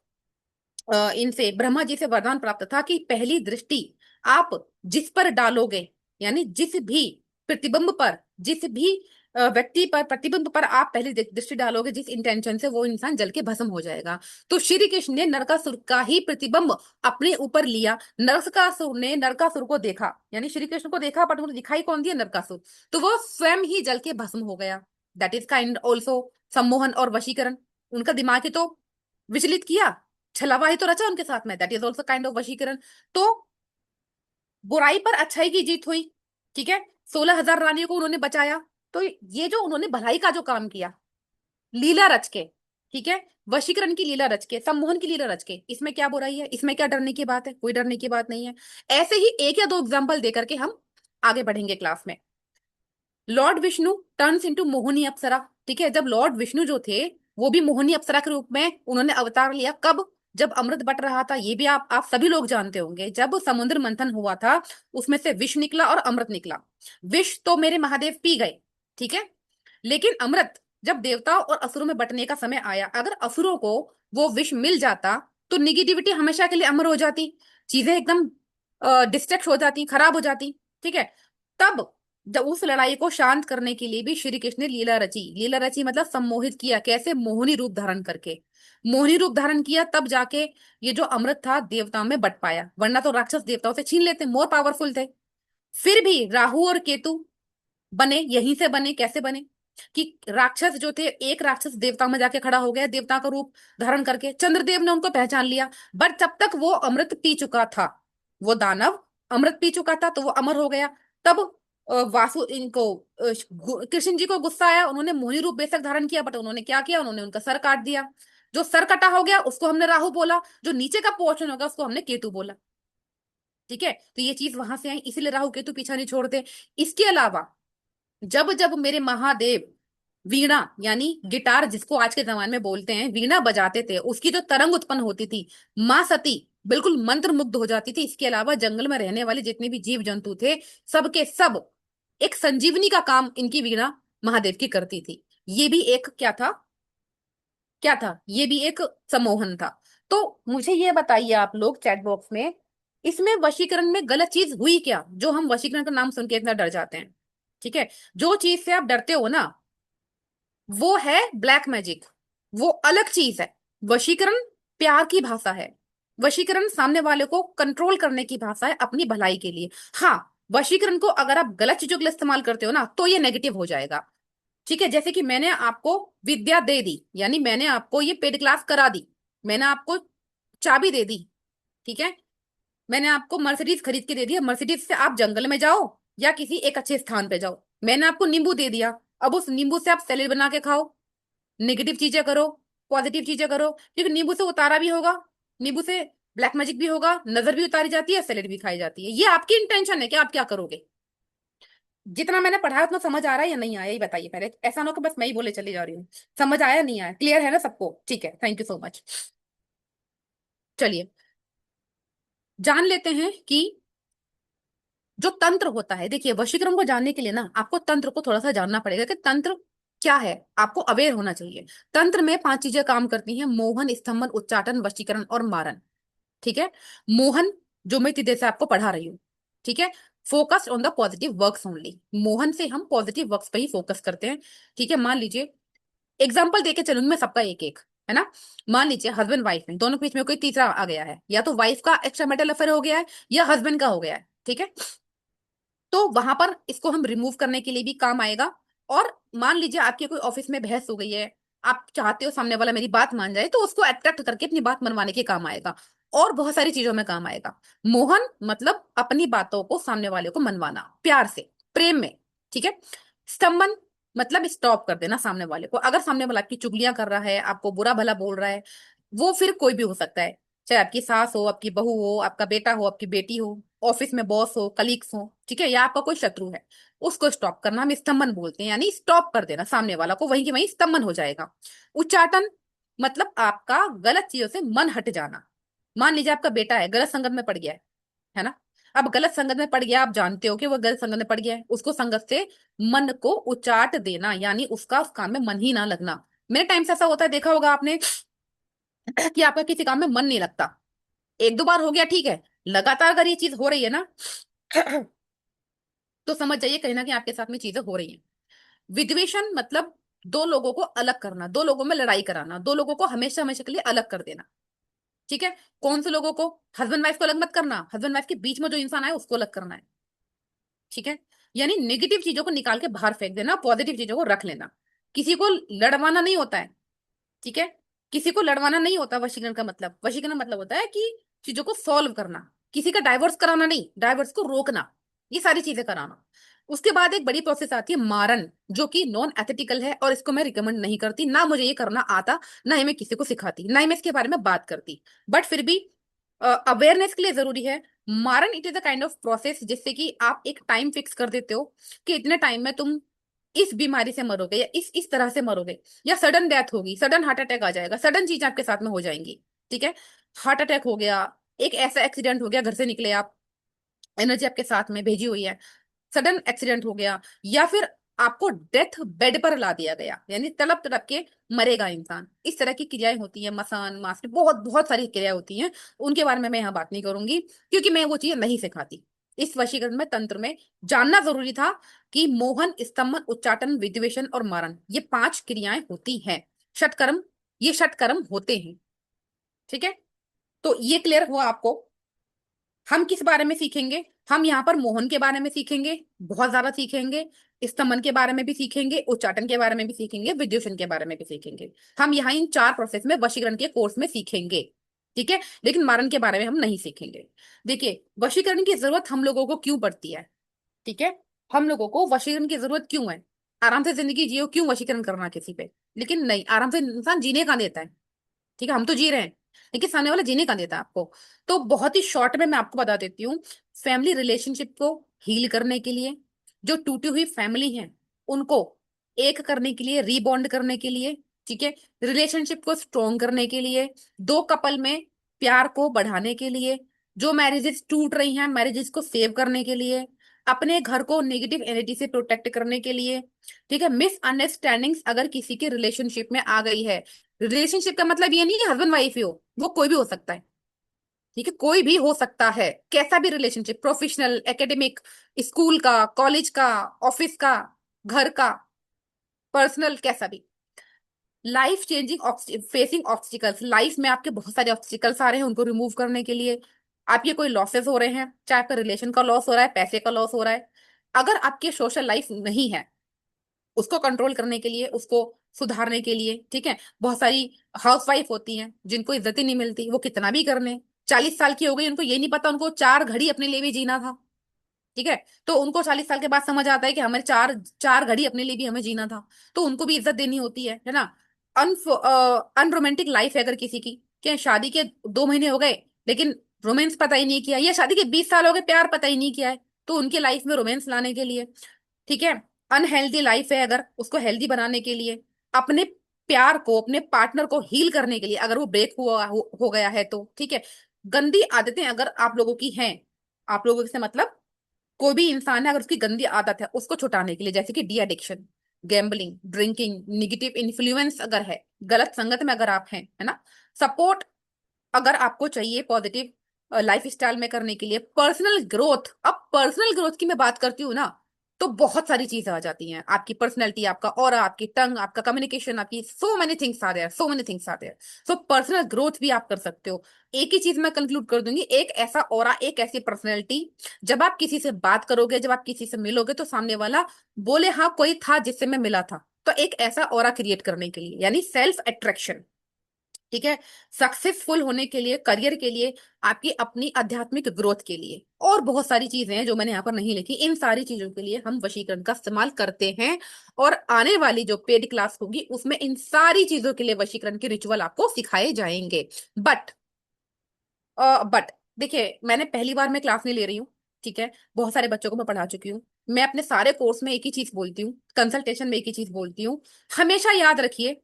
इनसे ब्रह्मा जी से वरदान प्राप्त था कि पहली दृष्टि आप जिस पर डालोगे, यानी जिस भी प्रतिबिंब पर, जिस भी व्यक्ति पर, प्रतिबिंब पर आप पहली दृष्टि डालोगे जिस इंटेंशन से, वो इंसान जल के भस्म हो जाएगा। तो श्री कृष्ण ने नरकासुर का ही प्रतिबिंब अपने ऊपर लिया। नरकासुर ने नरकासुर को देखा, यानी श्री कृष्ण को देखा, बट उन्हें दिखाई कौन दिया? नरकासुर। तो वो स्वयं ही जल के भस्म हो गया। दैट इज काइंड ऑल्सो सम्मोहन और वशीकरण। उनका दिमाग ही तो विचलित किया, छलावा ही तो रचा उनके साथ में। That is also kind of वशीकरण। तो बुराई पर अच्छाई की जीत हुई, ठीक है। 16,000 रानियों को उन्होंने बचाया। तो ये जो उन्होंने भलाई का जो काम किया, लीला रच के, ठीक है, वशीकरण की लीला रच के, सम्मोहन की लीला रच के, इसमें क्या बुराई है? इसमें क्या डरने की बात है? कोई डरने की बात नहीं है। ऐसे ही एक या दो एग्जाम्पल देकर के हम आगे बढ़ेंगे क्लास में। Lord Vishnu turns into Mohini apsara, ठीक है। जब लॉर्ड विष्णु जो थे, वो भी मोहिनी अप्सरा के रूप में उन्होंने अवतार लिया। कब? जब अमृत बट रहा था। ये भी आप सभी लोग जानते होंगे, जब समुद्र मंथन हुआ था, उसमें से विष निकला और अमृत निकला। विष तो मेरे महादेव पी गए, ठीक है, लेकिन अमृत जब देवताओं और असुरों में बंटने का समय आया, अगर असुरों को वो विष मिल जाता तो निगेटिविटी हमेशा के लिए अमर हो जाती, चीजें एकदम डिस्ट्रैक्ट हो जाती, खराब हो जाती, ठीक है। तब जब उस लड़ाई को शांत करने के लिए भी श्री कृष्ण ने लीला रची। लीला रची मतलब सम्मोहित किया। कैसे? मोहिनी रूप धारण करके। मोहिनी रूप धारण किया, तब जाके ये जो अमृत था देवताओं में बट पाया, वरना तो राक्षस देवताओं से छीन लेते, मोर पावरफुल थे। फिर भी राहु और केतु बने, यहीं से बने। कैसे बने? कि राक्षस जो थे, एक राक्षस देवता में जाके खड़ा हो गया, देवता का रूप धारण करके, चंद्रदेव ने उनको पहचान लिया। बट जब तक वो अमृत पी चुका था, वो दानव अमृत पी चुका था, तो वो अमर हो गया। तब वासु इनको कृष्ण जी को गुस्सा आया, उन्होंने मोहिनी रूप बेशक धारण किया, बट उन्होंने क्या किया? उन्होंने उनका सर काट दिया। जो सर कटा हो गया उसको हमने राहु बोला, जो नीचे का पोर्शन होगा उसको हमने केतु बोला, ठीक है। तो ये चीज वहां से आई, इसीलिए राहु केतु पीछा नहीं छोड़ते। इसके अलावा जब जब मेरे महादेव वीणा यानी गिटार, जिसको आज के जमाने में बोलते हैं, वीणा बजाते थे, उसकी जो तरंग उत्पन्न होती थी, माँ सती बिल्कुल मंत्र मुग्ध हो जाती थी। इसके अलावा जंगल में रहने वाले जितने भी जीव जंतु थे, सबके सब एक संजीवनी का काम इनकी वीणा महादेव की करती थी। ये भी एक क्या था? क्या था? ये भी एक सम्मोहन था। तो मुझे ये बताइए आप लोग चैट बॉक्स में, इसमें वशीकरण में गलत चीज हुई क्या, जो हम वशीकरण का नाम सुन के इतना डर जाते हैं? ठीक है, जो चीज से आप डरते हो ना, वो है ब्लैक मैजिक, वो अलग चीज है। वशीकरण प्यार की भाषा है। वशीकरण सामने वाले को कंट्रोल करने की भाषा है, अपनी भलाई के लिए। हाँ, वशीकरण को अगर आप गलत चीजों के लिए इस्तेमाल करते हो ना, तो ये नेगेटिव हो जाएगा, ठीक है। जैसे कि मैंने आपको विद्या दे दी, यानी मैंने आपको ये पेड क्लास करा दी, मैंने आपको चाबी दे दी, ठीक है, मैंने आपको मर्सिडीज खरीद के दे दिया, मर्सिडीज से आप जंगल में जाओ या किसी एक अच्छे स्थान पे जाओ। मैंने आपको नींबू दे दिया, अब उस नींबू से आप सैलेड बना के खाओ, नेगेटिव चीजें करो, पॉजिटिव चीजें करो, क्योंकि नींबू से उतारा भी होगा, नींबू से ब्लैक मैजिक भी होगा, नजर भी उतारी जाती है, सैलेड भी खाई जाती है। ये आपकी इंटेंशन है कि आप क्या करोगे। जितना मैंने पढ़ा उतना समझ आ रहा है या नहीं आया, ये बताइए पहले। ऐसा ना हो कि बस मैं ही बोले चली जा रही हूँ। समझ आया नहीं आया? क्लियर है ना सबको? ठीक है, थैंक यू सो मच। चलिए जान लेते हैं कि जो तंत्र होता है, देखिए वशीकरण को जानने के लिए ना आपको तंत्र को थोड़ा सा जानना पड़ेगा कि तंत्र क्या है, आपको अवेयर होना चाहिए। तंत्र में 5 चीजें काम करती हैं: मोहन, स्तंभन, उच्चाटन, वशीकरण और मारन, ठीक है। मोहन, जो मैं इतनी देर से आपको पढ़ा रही हूँ, ठीक है, focus on the positive works only. Mohan से हम पॉजिटिव वर्क्स पे ही फोकस करते हैं, ठीक है। मान लीजिए एग्जाम्पल देके चलूंगी मैं सबका एक एक। है ना। मान लीजिए हस्बैंड वाइफ है, दोनों के बीच में कोई तीसरा आ गया है, या तो वाइफ का एक्स्ट्रा मैरिटल अफेयर हो गया है या हस्बैंड का हो गया है, ठीक है। तो वहां पर इसको हम रिमूव करने के लिए भी काम आएगा। और मान लीजिए आपके कोई ऑफिस में बहस हो गई है, आप चाहते हो सामने वाला मेरी बात मान जाए, तो उसको अट्रैक्ट करके अपनी बात मनवाने के काम आएगा। और बहुत सारी चीजों में काम आएगा। मोहन मतलब अपनी बातों को सामने वाले को मनवाना प्यार से, प्रेम में, ठीक है। स्तंभन मतलब स्टॉप कर देना सामने वाले को। अगर सामने वाला आपकी चुगलियां कर रहा है, आपको बुरा भला बोल रहा है, वो फिर कोई भी हो सकता है, चाहे आपकी सास हो, आपकी बहू हो, आपका बेटा हो, आपकी बेटी हो, ऑफिस में बॉस हो, कलीग्स हो, ठीक है, या आपका कोई शत्रु है, उसको स्टॉप करना हम स्तंभन बोलते हैं, यानी स्टॉप कर देना सामने वाला को, वहीं के वहीं स्तंभन हो जाएगा। उच्चाटन मतलब आपका गलत चीजों से मन हट जाना। मान लीजिए आपका बेटा है, गलत संगत में पड़ गया है ना। अब गलत संगत में पड़ गया, आप जानते हो कि वो गलत संगत में पड़ गया है, उसको संगत से मन को उचाट देना, यानी उसका उस काम में मन ही ना लगना। मेरे टाइम से ऐसा होता है, देखा होगा आपने कि आपका किसी काम में मन नहीं लगता। एक दो बार हो गया ठीक है, लगातार अगर ये चीज हो रही है ना तो समझ जाइए कहीं ना कहीं आपके साथ में चीजें हो रही हैं। विद्वेषण मतलब दो लोगों को अलग करना, दो लोगों में लड़ाई कराना, दो लोगों को हमेशा हमेशा के लिए अलग कर देना, ठीक है। कौन से लोगों को? हस्बैंड वाइफ को अलग मत करना, हस्बैंड वाइफ के बीच में जो इंसान है उसको अलग करना है, ठीक है। यानी नेगेटिव चीजों को निकाल के बाहर फेंक देना, पॉजिटिव चीजों को रख लेना। किसी को लड़वाना नहीं होता है, ठीक है। किसी को लड़वाना नहीं होता वशीकरण का मतलब। वशीकरण का मतलब होता है कि चीजों को सॉल्व करना, किसी का डाइवोर्स कराना नहीं, डाइवोर्स को रोकना, ये सारी चीजें कराना। उसके बाद एक बड़ी प्रोसेस आती है मारन, जो कि नॉन एथिकल है, और इसको मैं रिकमेंड नहीं करती, ना मुझे ये करना आता, ना ही मैं किसी को सिखाती, ना ही मैं इसके बारे में बात करती। बट फिर भी अवेयरनेस के लिए जरूरी है। मारन it is a kind of process जिससे कि आप एक टाइम फिक्स कर देते हो कि इतने टाइम में तुम इस बीमारी से मरोगे, या इस तरह से मरोगे, या सडन डेथ होगी, सडन हार्ट अटैक आ जाएगा, सडन चीज आपके साथ में हो जाएंगी, ठीक है। हार्ट अटैक हो गया, एक ऐसा एक्सीडेंट हो गया, घर से निकले आप, एनर्जी आपके साथ में भेजी हुई है, सडन एक्सीडेंट हो गया, या फिर आपको डेथ बेड पर ला दिया गया, यानी तड़प तड़प के मरेगा इंसान, इस तरह की क्रियाएं होती हैं, मसान मास बहुत बहुत सारी क्रियाएं होती हैं। उनके बारे में मैं यहाँ बात नहीं करूंगी, क्योंकि मैं वो चीजें नहीं सिखाती। इस वशीकरण में तंत्र में जानना जरूरी था कि मोहन, स्तंभन, उच्चाटन, विद्वेषण और मारण, ये पांच क्रियाएं होती हैं। षटकर्म, ये षटकर्म होते हैं, ठीक है। तो ये क्लियर हुआ आपको। हम किस बारे में सीखेंगे? हम यहाँ पर मोहन के बारे में सीखेंगे, बहुत ज्यादा सीखेंगे। स्तमन के बारे में भी सीखेंगे, उच्चाटन के बारे में भी सीखेंगे, विद्युषण के बारे में भी सीखेंगे। हम यहाँ इन चार प्रोसेस में वशीकरण के कोर्स में सीखेंगे, ठीक है। लेकिन मारन के बारे में हम नहीं सीखेंगे। देखिए, वशीकरण की जरूरत हम लोगों को क्यों पड़ती है, ठीक है। हम लोगों को वशीकरण की जरूरत क्यों है? आराम से जिंदगी जियो, क्यों वशीकरण करना किसी पे? लेकिन नहीं, आराम से इंसान जीने का देता है, ठीक है, हम तो जी रहे हैं, लेकिन सामने वाला जीने का देता है आपको। तो बहुत ही शॉर्ट में मैं आपको बता देती हूँ। फैमिली रिलेशनशिप को हील करने के लिए, जो टूटी हुई फैमिली है उनको एक करने के लिए, रीबॉन्ड करने के लिए, ठीक है, रिलेशनशिप को स्ट्रोंग करने के लिए, दो कपल में प्यार को बढ़ाने के लिए, जो मैरिजेस टूट रही हैं मैरिजेस को सेव करने के लिए, अपने घर को नेगेटिव एनर्जी से प्रोटेक्ट करने के लिए, ठीक है। मिसअंडरस्टैंडिंग्स अगर किसी के रिलेशनशिप में आ गई है, रिलेशनशिप का मतलब ये नहीं है हस्बैंड वाइफ ही हो, वो कोई भी हो सकता है, ठीक है, कोई भी हो सकता है, कैसा भी रिलेशनशिप, प्रोफेशनल, एकेडमिक, स्कूल का, कॉलेज का, ऑफिस का, घर का, पर्सनल, कैसा भी। Life changing facing obstacles, life में आपके बहुत सारे ऑब्स्टिकल्स आ रहे हैं, उनको रिमूव करने के लिए। आपके कोई लॉसेस हो रहे हैं, चाहे आपका रिलेशन का लॉस हो रहा है, पैसे का लॉस हो रहा है, अगर आपके सोशल लाइफ नहीं है, उसको कंट्रोल करने के लिए, उसको सुधारने के लिए, ठीक है। बहुत सारी हाउसवाइफ होती हैं जिनको इज्जत ही नहीं मिलती, वो कितना भी कर लें, 40 साल की हो गई, उनको ये नहीं पता उनको 4 घड़ी अपने लिए भी जीना था, ठीक है। तो उनको 40 साल के बाद समझ आता है कि हमें चार चार घड़ी अपने लिए भी हमें जीना था, तो उनको भी इज्जत देनी होती है ना। अनरोमांटिक लाइफ है अगर किसी की, क्या शादी के 2 महीने हो गए लेकिन रोमांस पता ही नहीं किया, या शादी के 20 साल हो गए प्यार पता ही नहीं किया है, तो उनके लाइफ में रोमांस लाने के लिए, ठीक है। अनहेल्दी लाइफ है अगर, उसको हेल्दी बनाने के लिए, अपने प्यार को, अपने पार्टनर को हील करने के लिए, अगर वो ब्रेक हुआ हो गया है तो, ठीक है। गंदी आदतें अगर आप लोगों की हैं, आप लोगों से मतलब कोई भी इंसान है अगर उसकी गंदी आदत है, उसको छुटाने के लिए, जैसे कि de addiction, gambling, drinking, negative influence अगर है, गलत संगत में अगर आप हैं, है ना, सपोर्ट अगर आपको चाहिए पॉजिटिव लाइफ स्टाइल में करने के लिए, पर्सनल ग्रोथ, अब पर्सनल ग्रोथ की मैं बात करती हूँ ना, तो बहुत सारी चीजें आ जाती हैं, आपकी पर्सनैलिटी, आपका ऑरा, आपकी टंग, आपका कम्युनिकेशन, आपकी so many things are there, so many things are there. So personal growth भी आप कर सकते हो। एक ही चीज मैं कंक्लूड कर दूंगी, एक ऐसा ऑरा, एक ऐसी पर्सनैलिटी, जब आप किसी से बात करोगे, जब आप किसी से मिलोगे, तो सामने वाला बोले हाँ कोई था जिससे मैं मिला था। तो एक ऐसा ऑरा क्रिएट करने के लिए, यानी सेल्फ अट्रैक्शन, ठीक है, सक्सेसफुल होने के लिए, करियर के लिए, आपकी अपनी आध्यात्मिक ग्रोथ के लिए, और बहुत सारी चीजें हैं जो मैंने यहाँ पर नहीं लिखी। इन सारी चीजों के लिए हम वशीकरण का इस्तेमाल करते हैं, और आने वाली जो पेड क्लास होगी उसमें इन सारी चीजों के लिए वशीकरण के रिचुअल आपको सिखाए जाएंगे। बट बट देखिए, मैंने पहली बार मैं क्लास नहीं ले रही हूँ, ठीक है, बहुत सारे बच्चों को मैं पढ़ा चुकी हूँ। मैं अपने सारे कोर्स में एक ही चीज बोलती हूँ, कंसल्टेशन में एक ही चीज बोलती हूँ, हमेशा याद रखिए,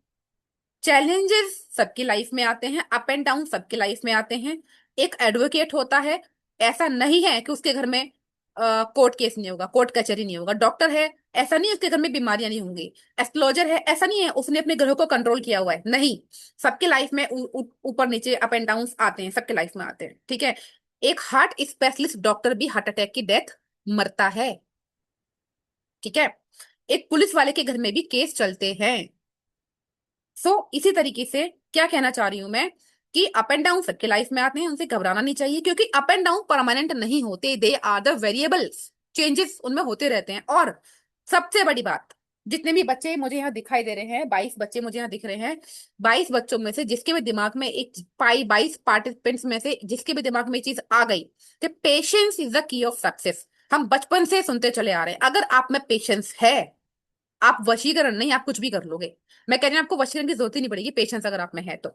चैलेंजेस सबकी लाइफ में आते हैं, अप एंड डाउन सबकी लाइफ में आते हैं। एक एडवोकेट होता है, ऐसा नहीं है कि उसके घर में कोर्ट केस नहीं होगा, कोर्ट कचहरी नहीं होगा। डॉक्टर है, ऐसा नहीं है उसके घर में बीमारियां नहीं होंगी। एस्ट्रोलॉजर है, ऐसा नहीं है उसने अपने ग्रहों को कंट्रोल किया हुआ है, नहीं। सबके लाइफ में ऊपर नीचे अप एंड डाउन आते हैं, सबके लाइफ में आते हैं, ठीक है। एक हार्ट स्पेशलिस्ट डॉक्टर भी हार्ट अटैक की डेथ मरता है, ठीक है। एक पुलिस वाले के घर में भी केस चलते हैं। इसी तरीके से क्या कहना चाह रही हूं मैं, कि अप एंड डाउन सबके लाइफ में आते हैं, उनसे घबराना नहीं चाहिए, क्योंकि अप एंड डाउन परमानेंट नहीं होते, they are the variables, changes उनमें होते रहते हैं। और सबसे बड़ी बात, जितने भी बच्चे मुझे यहाँ दिखाई दे रहे हैं, 22 बच्चे मुझे यहाँ दिख रहे हैं, 22 बच्चों में से जिसके भी दिमाग में एक पाई, 22 पार्टिसिपेंट्स में से जिसके भी दिमाग में ये चीज आ गई कि patience is the key of success, हम बचपन से सुनते चले आ रहे हैं, अगर आप में पेशेंस है, आप वशीकरण नहीं, आप कुछ भी कर लोगे। मैं कह रही हूँ आपको वशीकरण की जरूरत ही नहीं पड़ेगी, पेशेंस अगर आप में है तो।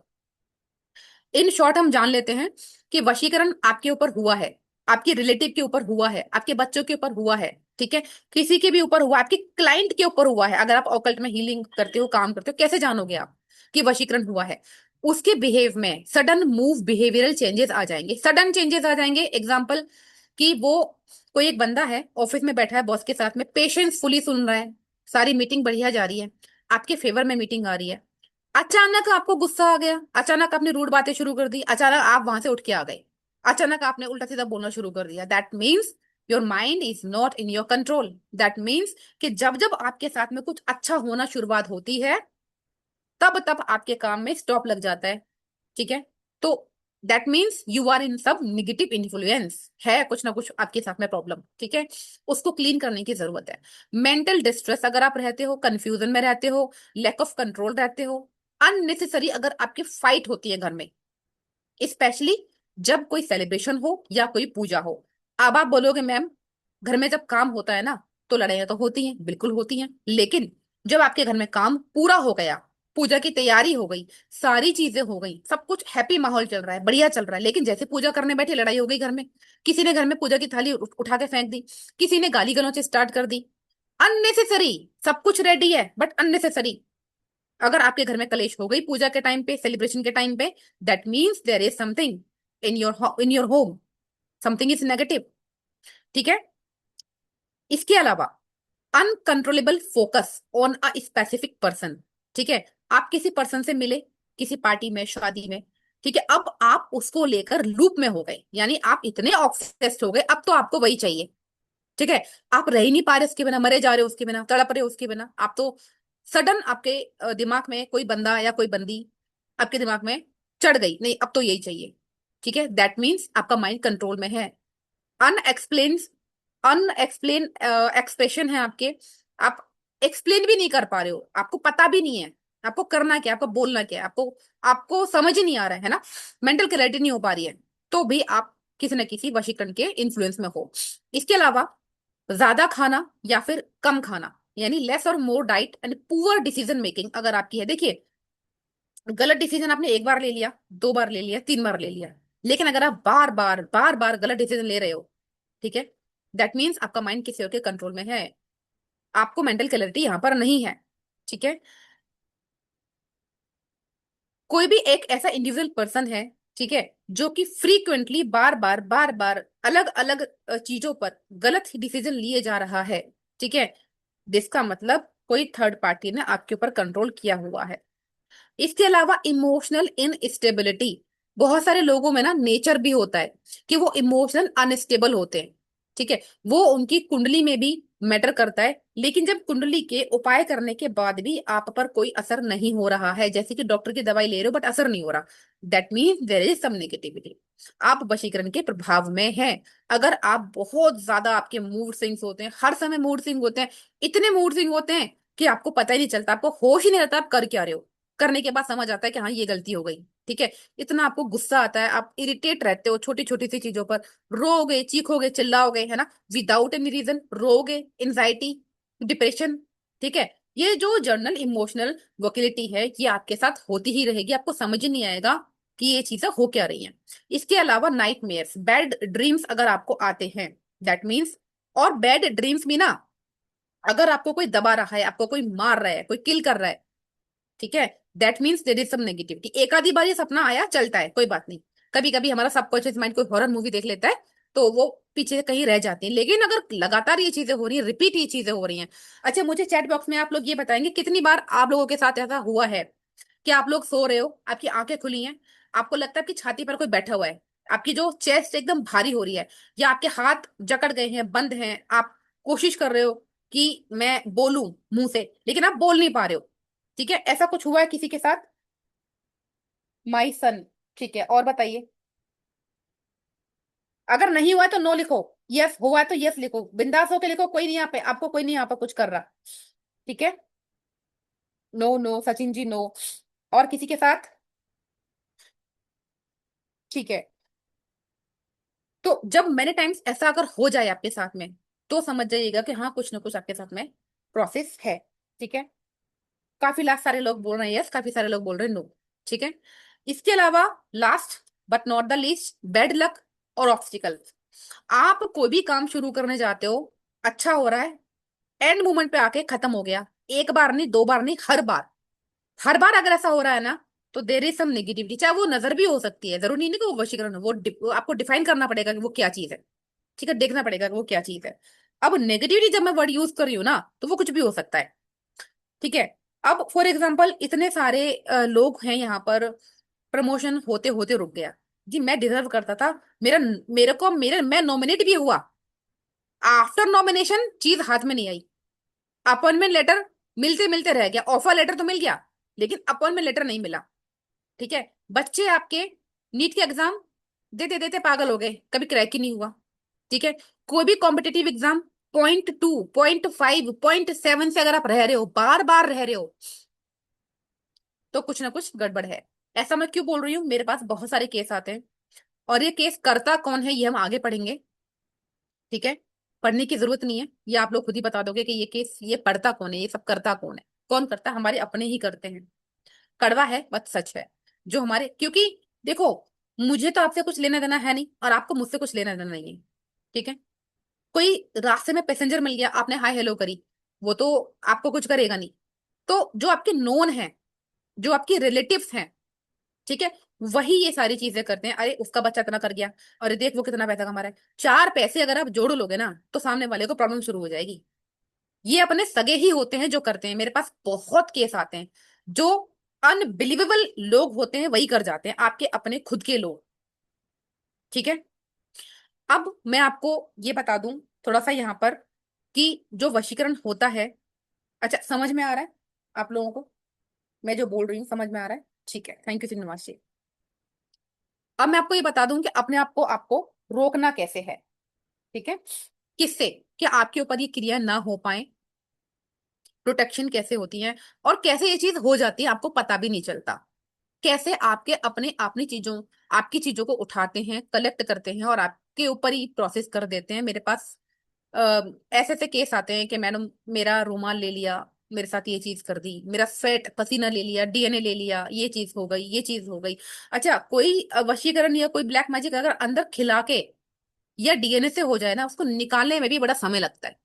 इन शॉर्ट हम जान लेते हैं कि वशीकरण आपके ऊपर हुआ है, आपके रिलेटिव के ऊपर हुआ है, आपके बच्चों के ऊपर हुआ है, ठीक है, किसी के भी ऊपर हुआ, आपके क्लाइंट के ऊपर हुआ है। अगर आप ऑकल्ट में हीलिंग करते हो, काम करते हो, कैसे जानोगे आप कि वशीकरण हुआ है? उसके बिहेव में सडन मूव, बिहेवियरल चेंजेस आ जाएंगे, सडन चेंजेस आ जाएंगे। एग्जाम्पल, कि वो कोई एक बंदा है, ऑफिस में बैठा है बॉस के साथ में, पेशेंसफुली सुन रहा है, सारी मीटिंग बढ़िया जा रही है, आपके फेवर में मीटिंग आ रही है, अचानक आपको गुस्सा आ गया, अचानक आपने रूड बातें शुरू कर दी, अचानक आप वहां से उठ के आ गए, अचानक आपने उल्टा सीधा बोलना शुरू कर दिया, that means your mind is not in your control. That means कि जब जब आपके साथ में कुछ अच्छा होना शुरुआत होती है, तब तब आपके काम में स्टॉप लग जाता है, ठीक है। तो that means you are in सब निगेटिव इन्फ्लुएंस, है कुछ ना कुछ आपके साथ में प्रॉब्लम, ठीक है। उसको क्लीन करने की जरूरत है। मेंटल डिस्ट्रेस अगर आप रहते हो, कंफ्यूजन में रहते हो, लैक ऑफ कंट्रोल रहते हो, अननेसेसरी अगर आपकी फाइट होती है घर में, स्पेशली जब कोई सेलिब्रेशन हो या कोई पूजा हो। अब आप बोलोगे मैम, घर में जब काम होता है ना, तो लड़ाइयां तो होती हैं, बिल्कुल होती हैं, लेकिन जब आपके घर में काम पूरा हो गया, पूजा की तैयारी हो गई, सारी चीजें हो गई, सब कुछ हैप्पी माहौल चल रहा है, बढ़िया चल रहा है, लेकिन जैसे पूजा करने बैठे लड़ाई हो गई घर में, किसी ने घर में पूजा की थाली उठा के फेंक दी, किसी ने गाली गलौज स्टार्ट कर दी, अननेसेसरी। सब कुछ रेडी है बट अननेसेसरी। अगर आपके घर में कलेश हो गई पूजा के टाइम पे, सेलिब्रेशन के टाइम पे, that means there is something in your home, something is negative, ठीक है। इसके अलावा uncontrollable focus on a specific person, ठीक है। आप किसी पर्सन से मिले, किसी पार्टी में, शादी में, ठीक है, अब आप उसको लेकर लूप में हो गए, यानी आप इतने ऑब्सेस्ड हो गए, अब तो आपको वही चाहिए, ठीक है। आप रह ही नहीं पा रहे उसके बिना, मरे जा रहे हो उसके बिना, तड़प रहे हो उसके बिना। आप तो सडन आपके दिमाग में कोई बंदा या कोई बंदी आपके दिमाग में चढ़ गई, नहीं अब तो यही चाहिए, ठीक है। दैट मीन्स आपका माइंड कंट्रोल में है। अनएक्सप्लेन अनएक्सप्लेन एक्सप्रेशन है आपके, आप एक्सप्लेन भी नहीं कर पा रहे हो, आपको पता भी नहीं है आपको करना क्या है, आपको बोलना क्या है, आपको आपको समझ ही नहीं आ रहा है ना, मेंटल क्लैरिटी नहीं हो पा रही है, तो भी आप किसी न किसी वशीकरण के इन्फ्लुएंस में हो। इसके अलावा ज्यादा खाना या फिर कम खाना, यानी लेस और more diet and poor decision making अगर आपकी है, देखिए, गलत डिसीजन आपने एक बार ले लिया, दो बार ले लिया, तीन बार ले लिया, लेकिन अगर आप बार बार गलत डिसीजन ले रहे हो, ठीक है, दैट मीन्स आपका माइंड किसी और के कंट्रोल में है, आपको मेंटल क्लैरिटी यहां पर नहीं है, ठीक है। कोई भी एक ऐसा इंडिविजुअल पर्सन है, ठीक है, जो कि फ्रीक्वेंटली बार बार अलग अलग चीजों पर गलत डिसीजन लिए जा रहा है, ठीक है, जिसका मतलब कोई थर्ड पार्टी ने आपके ऊपर कंट्रोल किया हुआ है। इसके अलावा इमोशनल इनस्टेबिलिटी, बहुत सारे लोगों में ना नेचर भी होता है कि वो इमोशनल अनस्टेबल होते हैं, ठीक है, वो उनकी कुंडली में भी मैटर करता है। लेकिन जब कुंडली के उपाय करने के बाद भी आप पर कोई असर नहीं हो रहा है, जैसे कि डॉक्टर की दवाई ले रहे हो बट असर नहीं हो रहा, that means there is some negativity, आप वशीकरण के प्रभाव में हैं। अगर आप बहुत ज्यादा, आपके मूड स्विंग्स होते हैं, हर समय मूड स्विंग होते हैं, इतने मूड स्विंग होते हैं कि आपको पता ही नहीं चलता, आपको होश ही नहीं रहता आप कर क्या रहे हो, करने के बाद समझ आता है कि हाँ ये गलती हो गई। ठीक है, इतना आपको गुस्सा आता है, आप इरिटेट रहते हो छोटी छोटी सी चीजों पर, रोओगे, चीखोगे, चिल्लाओगे, है ना, विदाउट एनी रीजन रोओगे, एंजाइटी, डिप्रेशन। ठीक है, ये जो जर्नल इमोशनल वोकेलिटी है ये आपके साथ होती ही रहेगी, आपको समझ ही नहीं आएगा कि ये चीजें हो क्या रही हैं। इसके अलावा नाइटमेयर्स, बैड ड्रीम्स अगर आपको आते हैं, दैट मीन्स, और बैड ड्रीम्स भी ना, अगर आपको कोई दबा रहा है, आपको कोई मार रहा है, कोई किल कर रहा है, ठीक है, that means there is some negativity. एक आधी बार ये सपना आया, चलता है, कोई बात नहीं। कभी कभी हमारा सबकॉन्शियस माइंड कोई हॉरर मूवी देख लेता है तो वो पीछे कहीं रह जाती है, लेकिन अगर लगातार ये चीजें हो रही है, रिपीट ये चीजें हो रही हैं। अच्छा, मुझे चैट बॉक्स में आप लोग ये बताएंगे कितनी बार आप लोगों के साथ ऐसा हुआ है कि आप लोग सो रहे हो, आपकी आंखें खुली हैं, आपको लगता है आपकी छाती पर कोई बैठा हुआ है, आपकी जो चेस्ट एकदम भारी हो रही है, या आपके हाथ जकड़ गए हैं, बंद हैं, आप कोशिश कर रहे हो कि मैं बोलूं मुंह से, लेकिन आप बोल नहीं पा रहे हो। ठीक है, ऐसा कुछ हुआ है किसी के साथ? माई सन। ठीक है, और बताइए। अगर नहीं हुआ है तो नो लिखो, यस हुआ है तो यस लिखो, बिंदास होके लिखो, कोई नहीं यहाँ पे, आपको कोई नहीं यहाँ पर कुछ कर रहा। ठीक है, no no, Sachin ji no. और किसी के साथ? ठीक है, तो जब मैनी टाइम्स ऐसा अगर हो जाए आपके साथ में, तो समझ जाइएगा कि हाँ कुछ ना कुछ आपके साथ में प्रोसेस है। ठीक है, काफी लास्ट सारे लोग बोल रहे हैं यस, काफी सारे लोग बोल रहे हैं नो। ठीक है, इसके अलावा last but not the least, bad luck और ऑब्स्टिकल। आप कोई भी काम शुरू करने जाते हो, अच्छा हो रहा है, एंड मोमेंट पे आके खत्म हो गया, एक बार नहीं, दो बार नहीं, हर बार, हर बार अगर ऐसा हो रहा है ना, तो देर इज सम नेगेटिविटी। चाहे वो नजर भी हो सकती है, जरूरी नहीं कि वो वशीकरण हो, वो आपको डिफाइन करना पड़ेगा कि वो क्या चीज है। ठीक है, देखना पड़ेगा कि वो क्या चीज है। अब नेगेटिविटी जब मैं वर्ड यूज कर रही हूँ ना, तो वो कुछ भी हो सकता है। ठीक है, अब फॉर एग्जाम्पल इतने सारे लोग हैं यहाँ पर, प्रमोशन होते होते रुक गया, जी मैं डिजर्व करता था, मेरा, मेरे को, मेरे, मैं नॉमिनेट भी हुआ, आफ्टर नॉमिनेशन चीज हाथ में नहीं आई, अपॉइंटमेंट लेटर मिलते मिलते रह गया, ऑफर लेटर तो मिल गया लेकिन अपॉइंटमेंट लेटर नहीं मिला। ठीक है, बच्चे आपके नीट के एग्जाम देते देते पागल हो गए, कभी क्रैक ही नहीं हुआ। ठीक है, कोई भी कॉम्पिटेटिव एग्जाम, 0.2, 0.5, 0.7 से अगर आप रह रहे हो, बार बार रह रहे हो, तो कुछ ना कुछ गड़बड़ है। ऐसा मैं क्यों बोल रही हूँ, मेरे पास बहुत सारे केस आते हैं, और ये केस करता कौन है ये हम आगे पढ़ेंगे। ठीक है, पढ़ने की जरूरत नहीं है, ये आप लोग खुद ही बता दोगे कि ये केस, ये पढ़ता कौन है, ये सब करता कौन है। कौन करता है? हमारे अपने ही करते हैं। कड़वा है बट सच है, जो हमारे, क्योंकि देखो, मुझे तो आपसे कुछ लेना देना है नहीं, और आपको मुझसे कुछ लेना देना नहीं है। ठीक है, कोई रास्ते में पैसेंजर मिल गया, आपने हाय हेलो करी, वो तो आपको कुछ करेगा नहीं। तो जो आपके नोन है, जो आपके रिलेटिव्स हैं, ठीक है, वही ये सारी चीजें करते हैं, अरे उसका बच्चा इतना कर गया, अरे देख वो कितना पैसा कमा रहा है, चार पैसे अगर आप जोड़ लोगे ना तो सामने वाले को प्रॉब्लम शुरू हो जाएगी। ये अपने सगे ही होते हैं जो करते हैं, मेरे पास बहुत केस आते हैं, जो अनबिलीवेबल लोग होते हैं वही कर जाते हैं, आपके अपने खुद के लोग। ठीक है, अब मैं आपको ये बता दूं थोड़ा सा यहाँ पर, कि जो वशीकरण होता है, अच्छा समझ में आ रहा है आप लोगों को, मैं जो बोल रही हूँ समझ में आ रहा है? ठीक है, थैंक यू श्रीनिवास जी। अब मैं आपको ये बता दूं कि अपने आप को आपको रोकना कैसे है। ठीक है, किससे, कि आपके ऊपर ये क्रिया ना हो पाए, प्रोटेक्शन कैसे होती है, और कैसे ये चीज हो जाती है आपको पता भी नहीं चलता, कैसे आपके अपने अपनी चीजों, आपकी चीजों को उठाते हैं, कलेक्ट करते हैं और आपके ऊपर ही प्रोसेस कर देते हैं। मेरे पास ऐसे ऐसे केस आते हैं कि मैंने मेरा रुमाल ले लिया, मेरे साथ ये चीज कर दी, मेरा स्वेट पसीना ले लिया, डीएनए ले लिया, ये चीज हो गई, ये चीज हो गई। अच्छा, कोई वशीकरण या कोई ब्लैक मैजिक अगर अंदर खिला के या डीएनए से हो जाए ना, उसको निकालने में भी बड़ा समय लगता है।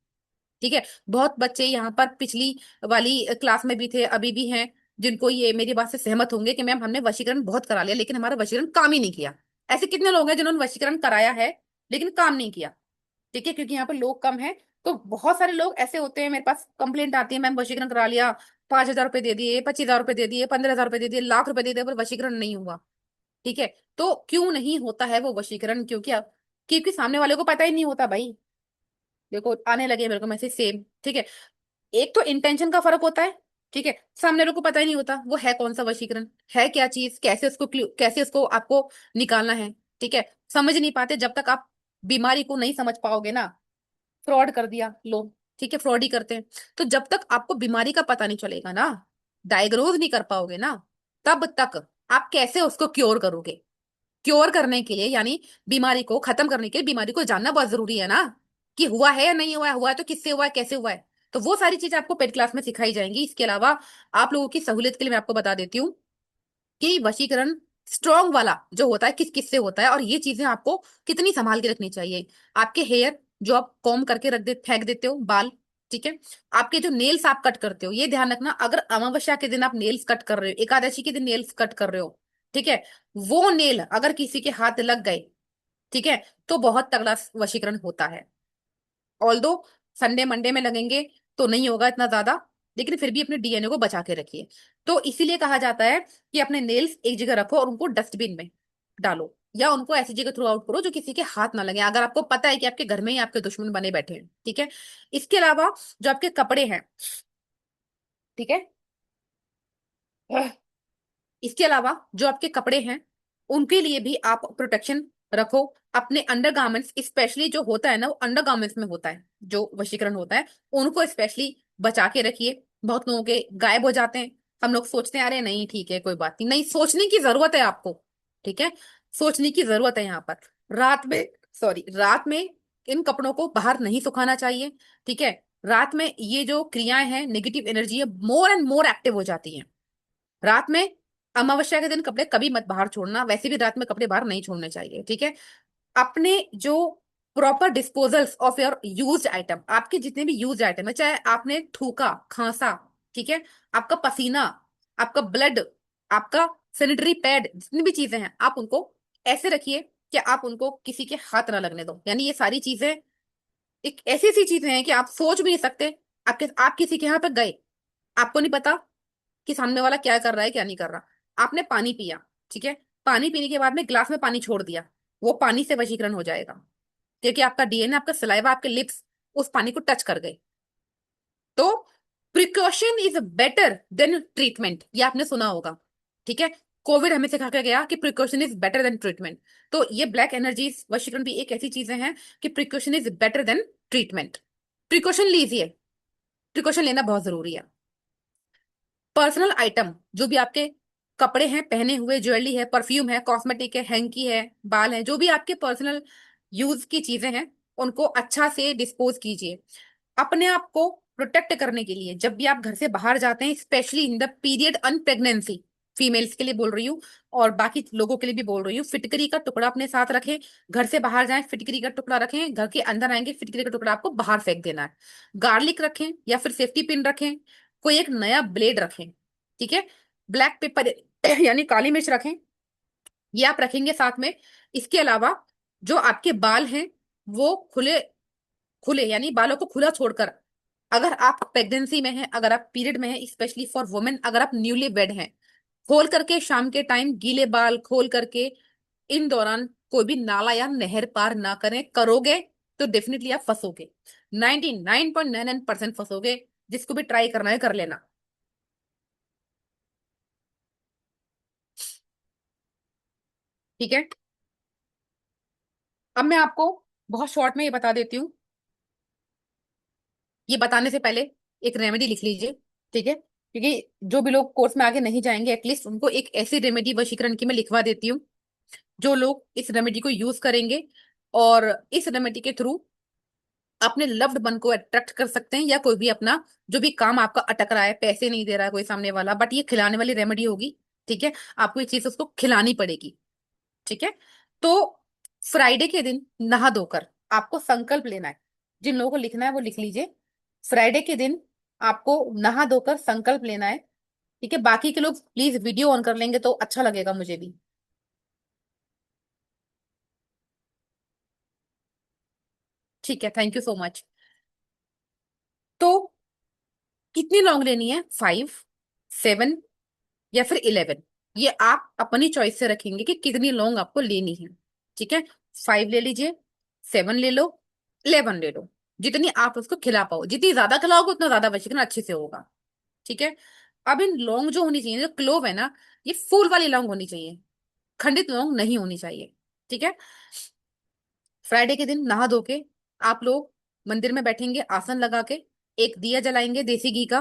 ठीक है, बहुत बच्चे यहाँ पर पिछली वाली क्लास में भी थे, अभी भी हैं, जिनको ये मेरी बात से सहमत होंगे कि मैम हमने वशीकरण बहुत करा लिया लेकिन हमारा वशीकरण काम ही नहीं किया। ऐसे कितने लोग हैं जिन्होंने वशीकरण कराया है लेकिन काम नहीं किया? ठीक है, क्योंकि यहाँ पर लोग कम हैं, तो बहुत सारे लोग ऐसे होते हैं, मेरे पास कंप्लेंट आती है, मैम वशीकरण करा लिया, 5,000 रुपए दे दिए, 25,000 रुपए दे दिए, 15,000 रुपए दे दिए, लाख रुपए दे दिए, पर वशीकरण नहीं हुआ। ठीक है, तो क्यों नहीं होता है वो वशीकरण? क्योंकि सामने वाले को पता ही नहीं होता भाई, देखो आने लगे मेरे को मैसेज सेम, ठीक है। एक तो इंटेंशन का फर्क होता है, ठीक है। सामने वाले को पता ही नहीं होता वो है कौन सा वशीकरण, है क्या चीज, कैसे उसको कैसे उसको आपको निकालना है, ठीक है। समझ नहीं पाते जब तक आप बीमारी को नहीं समझ पाओगे ना। फ्रॉड कर दिया लोग, ठीक है, फ्रॉड ही करते हैं। तो जब तक आपको बीमारी का पता नहीं चलेगा ना, डायग्नोज नहीं कर पाओगे ना, तब तक आप कैसे उसको क्योर करोगे। क्योर करने के लिए यानी बीमारी को खत्म करने के लिए बीमारी को जानना बहुत जरूरी है ना, कि हुआ है या नहीं हुआ है तो किससे हुआ है, कैसे हुआ है। तो वो सारी चीजें आपको पेड क्लास में सिखाई जाएंगी। इसके अलावा आप लोगों की सहूलियत के लिए मैं आपको बता देती हूँ कि वशीकरण स्ट्रॉन्ग वाला जो होता है किस किस से होता है, और ये चीजें आपको कितनी संभाल के रखनी चाहिए। आपके हेयर जो आप कॉम करके रख दे फेंक देते हो बाल, ठीक है। आपके जो नेल्स आप कट करते हो, ये ध्यान रखना, अगर अमावस्या के दिन आप नेल्स कट कर रहे हो, एकादशी के दिन नेल्स कट कर रहे हो, ठीक है, वो नेल अगर किसी के हाथ लग गए, ठीक है, तो बहुत तगड़ा वशीकरण होता है। ऑल्दो संडे मंडे में लगेंगे तो नहीं होगा इतना ज्यादा, लेकिन फिर भी अपने डीएनए को बचा के रखिए। तो इसीलिए कहा जाता है कि अपने नेल्स एक जगह रखो और उनको डस्टबिन में डालो, या उनको ऐसी जगह थ्रो आउट करो जो किसी के हाथ ना लगे, अगर आपको पता है कि आपके घर में ही आपके दुश्मन बने बैठे हैं, ठीक है। इसके अलावा जो आपके कपड़े हैं, ठीक है, इसके अलावा जो आपके कपड़े हैं उनके लिए भी आप प्रोटेक्शन रखो। अपने अंडरगारमेंट्स स्पेशली जो होता है ना, वो अंडरगारमेंट्स में होता है जो वशीकरण होता है, उनको स्पेशली बचा के रखिए। बहुत लोगों के गायब हो जाते हैं, हम लोग सोचते हैं अरे नहीं ठीक है कोई बात नहीं, नहीं सोचने की जरूरत है आपको, ठीक है। सोचने की जरूरत है यहाँ पर। रात में, सॉरी, रात में इन कपड़ों को बाहर नहीं सुखाना चाहिए, ठीक है। रात में ये जो क्रियाएं हैं, नेगेटिव एनर्जी है, मोर एंड मोर एक्टिव हो जाती है रात में। अमावस्या के दिन कपड़े कभी मत बाहर छोड़ना, वैसे भी रात में कपड़े बाहर नहीं छोड़ने चाहिए, ठीक है। अपने जो proper disposals of your used item, आपके जितने भी यूज्ड आइटम है, चाहे आपने थूका खांसा, ठीक है, आपका पसीना, आपका ब्लड, आपका सैनिटरी पैड, जितनी भी चीजें हैं आप उनको ऐसे रखिए कि आप उनको किसी के हाथ ना लगने दो। यानी ये सारी चीजें एक ऐसी ऐसी चीजें हैं कि आप सोच भी नहीं सकते। आप किसी के यहाँ पे गए, आपको नहीं पता कि सामने वाला क्या कर रहा है क्या नहीं कर रहा, आपने पानी पिया, ठीक है, पानी पीने के बाद में गिलास में पानी छोड़ दिया, वो पानी से वशीकरण हो जाएगा, क्योंकि आपका डीएनए, आपका सलाइवा, आपके लिप्स उस पानी को टच कर गए। तो precaution is better than treatment, ये आपने सुना होगा, ठीक है। कोविड हमें सिखा के गया कि precaution is better than treatment. तो ये ब्लैक एनर्जीज वशीकरण भी एक ऐसी चीजें हैं कि precaution is better than treatment. Precaution लीजिए, प्रिकॉशन लेना बहुत जरूरी है। पर्सनल आइटम जो भी आपके कपड़े हैं पहने हुए, ज्वेलरी है, परफ्यूम है, कॉस्मेटिक है, हैंकी है, बाल है, जो भी आपके पर्सनल यूज की चीजें हैं, उनको अच्छा से डिस्पोज कीजिए। अपने आप को प्रोटेक्ट करने के लिए जब भी आप घर से बाहर जाते हैं, specially in the period on pregnancy, females के लिए बोल रही हूँ और बाकी लोगों के लिए भी बोल रही हूँ, फिटकरी का टुकड़ा अपने साथ रखें। घर से बाहर जाएं फिटकरी का टुकड़ा रखें, घर के अंदर आएंगे फिटकरी का टुकड़ा आपको बाहर फेंक देना है। गार्लिक रखें या फिर सेफ्टी पिन रखें, कोई एक नया ब्लेड रखें, ठीक है। ब्लैक पेपर यानी काली मिर्च रखें, ये आप रखेंगे साथ में। इसके अलावा जो आपके बाल हैं वो खुले खुले यानी बालों को खुला छोड़कर, अगर आप प्रेगनेंसी में हैं, अगर आप पीरियड में हैं, स्पेशली फॉर वुमेन, अगर आप न्यूली वेड हैं, खोल करके शाम के टाइम गीले बाल खोल करके इन दौरान कोई भी नाला या नहर पार ना करें। करोगे तो डेफिनेटली आप फंसोगे, 99.99% फंसोगे। जिसको भी ट्राई करना है कर लेना, ठीक है। अब मैं आपको बहुत शॉर्ट में ये बता देती हूँ, ये बताने से पहले एक रेमेडी लिख लीजिए, ठीक है, क्योंकि जो भी लोग कोर्स में आगे नहीं जाएंगे एटलीस्ट उनको एक ऐसी रेमेडी वशीकरण की मैं लिखवा देती हूँ जो लोग इस रेमेडी को यूज करेंगे और इस रेमेडी के थ्रू अपने लव्ड वन को अट्रैक्ट कर सकते हैं, या कोई भी अपना जो भी काम आपका अटक रहा है, पैसे नहीं दे रहा है कोई सामने वाला, बट ये खिलाने वाली रेमेडी होगी, ठीक है। आपको ये चीज उसको खिलानी पड़ेगी, ठीक है। तो फ्राइडे के दिन नहा धोकर आपको संकल्प लेना है, जिन लोगों को लिखना है वो लिख लीजिए। फ्राइडे के दिन आपको नहा धोकर संकल्प लेना है, ठीक है। बाकी के लोग प्लीज वीडियो ऑन कर लेंगे तो अच्छा लगेगा मुझे भी, ठीक है। Thank you so much. तो कितनी लौंग लेनी है, 5, 7 या फिर 11, ये आप अपनी चॉइस से रखेंगे कि कितनी लौंग आपको लेनी है, ठीक है। 5 ले लीजिए, 7 ले लो, 11 ले लो, जितनी आप उसको खिला पाओ, जितनी ज्यादा खिलाओगे उतना ज्यादा वशीकरण अच्छे से होगा। ठीक है। अब इन लौंग जो होनी चाहिए, जो क्लोव है ना, ये फूल वाली लौंग होनी चाहिए, खंडित लौंग नहीं होनी चाहिए। ठीक है। फ्राइडे के दिन नहा धो के आप लोग मंदिर में बैठेंगे आसन लगा के, एक दिया जलाएंगे देसी घी का,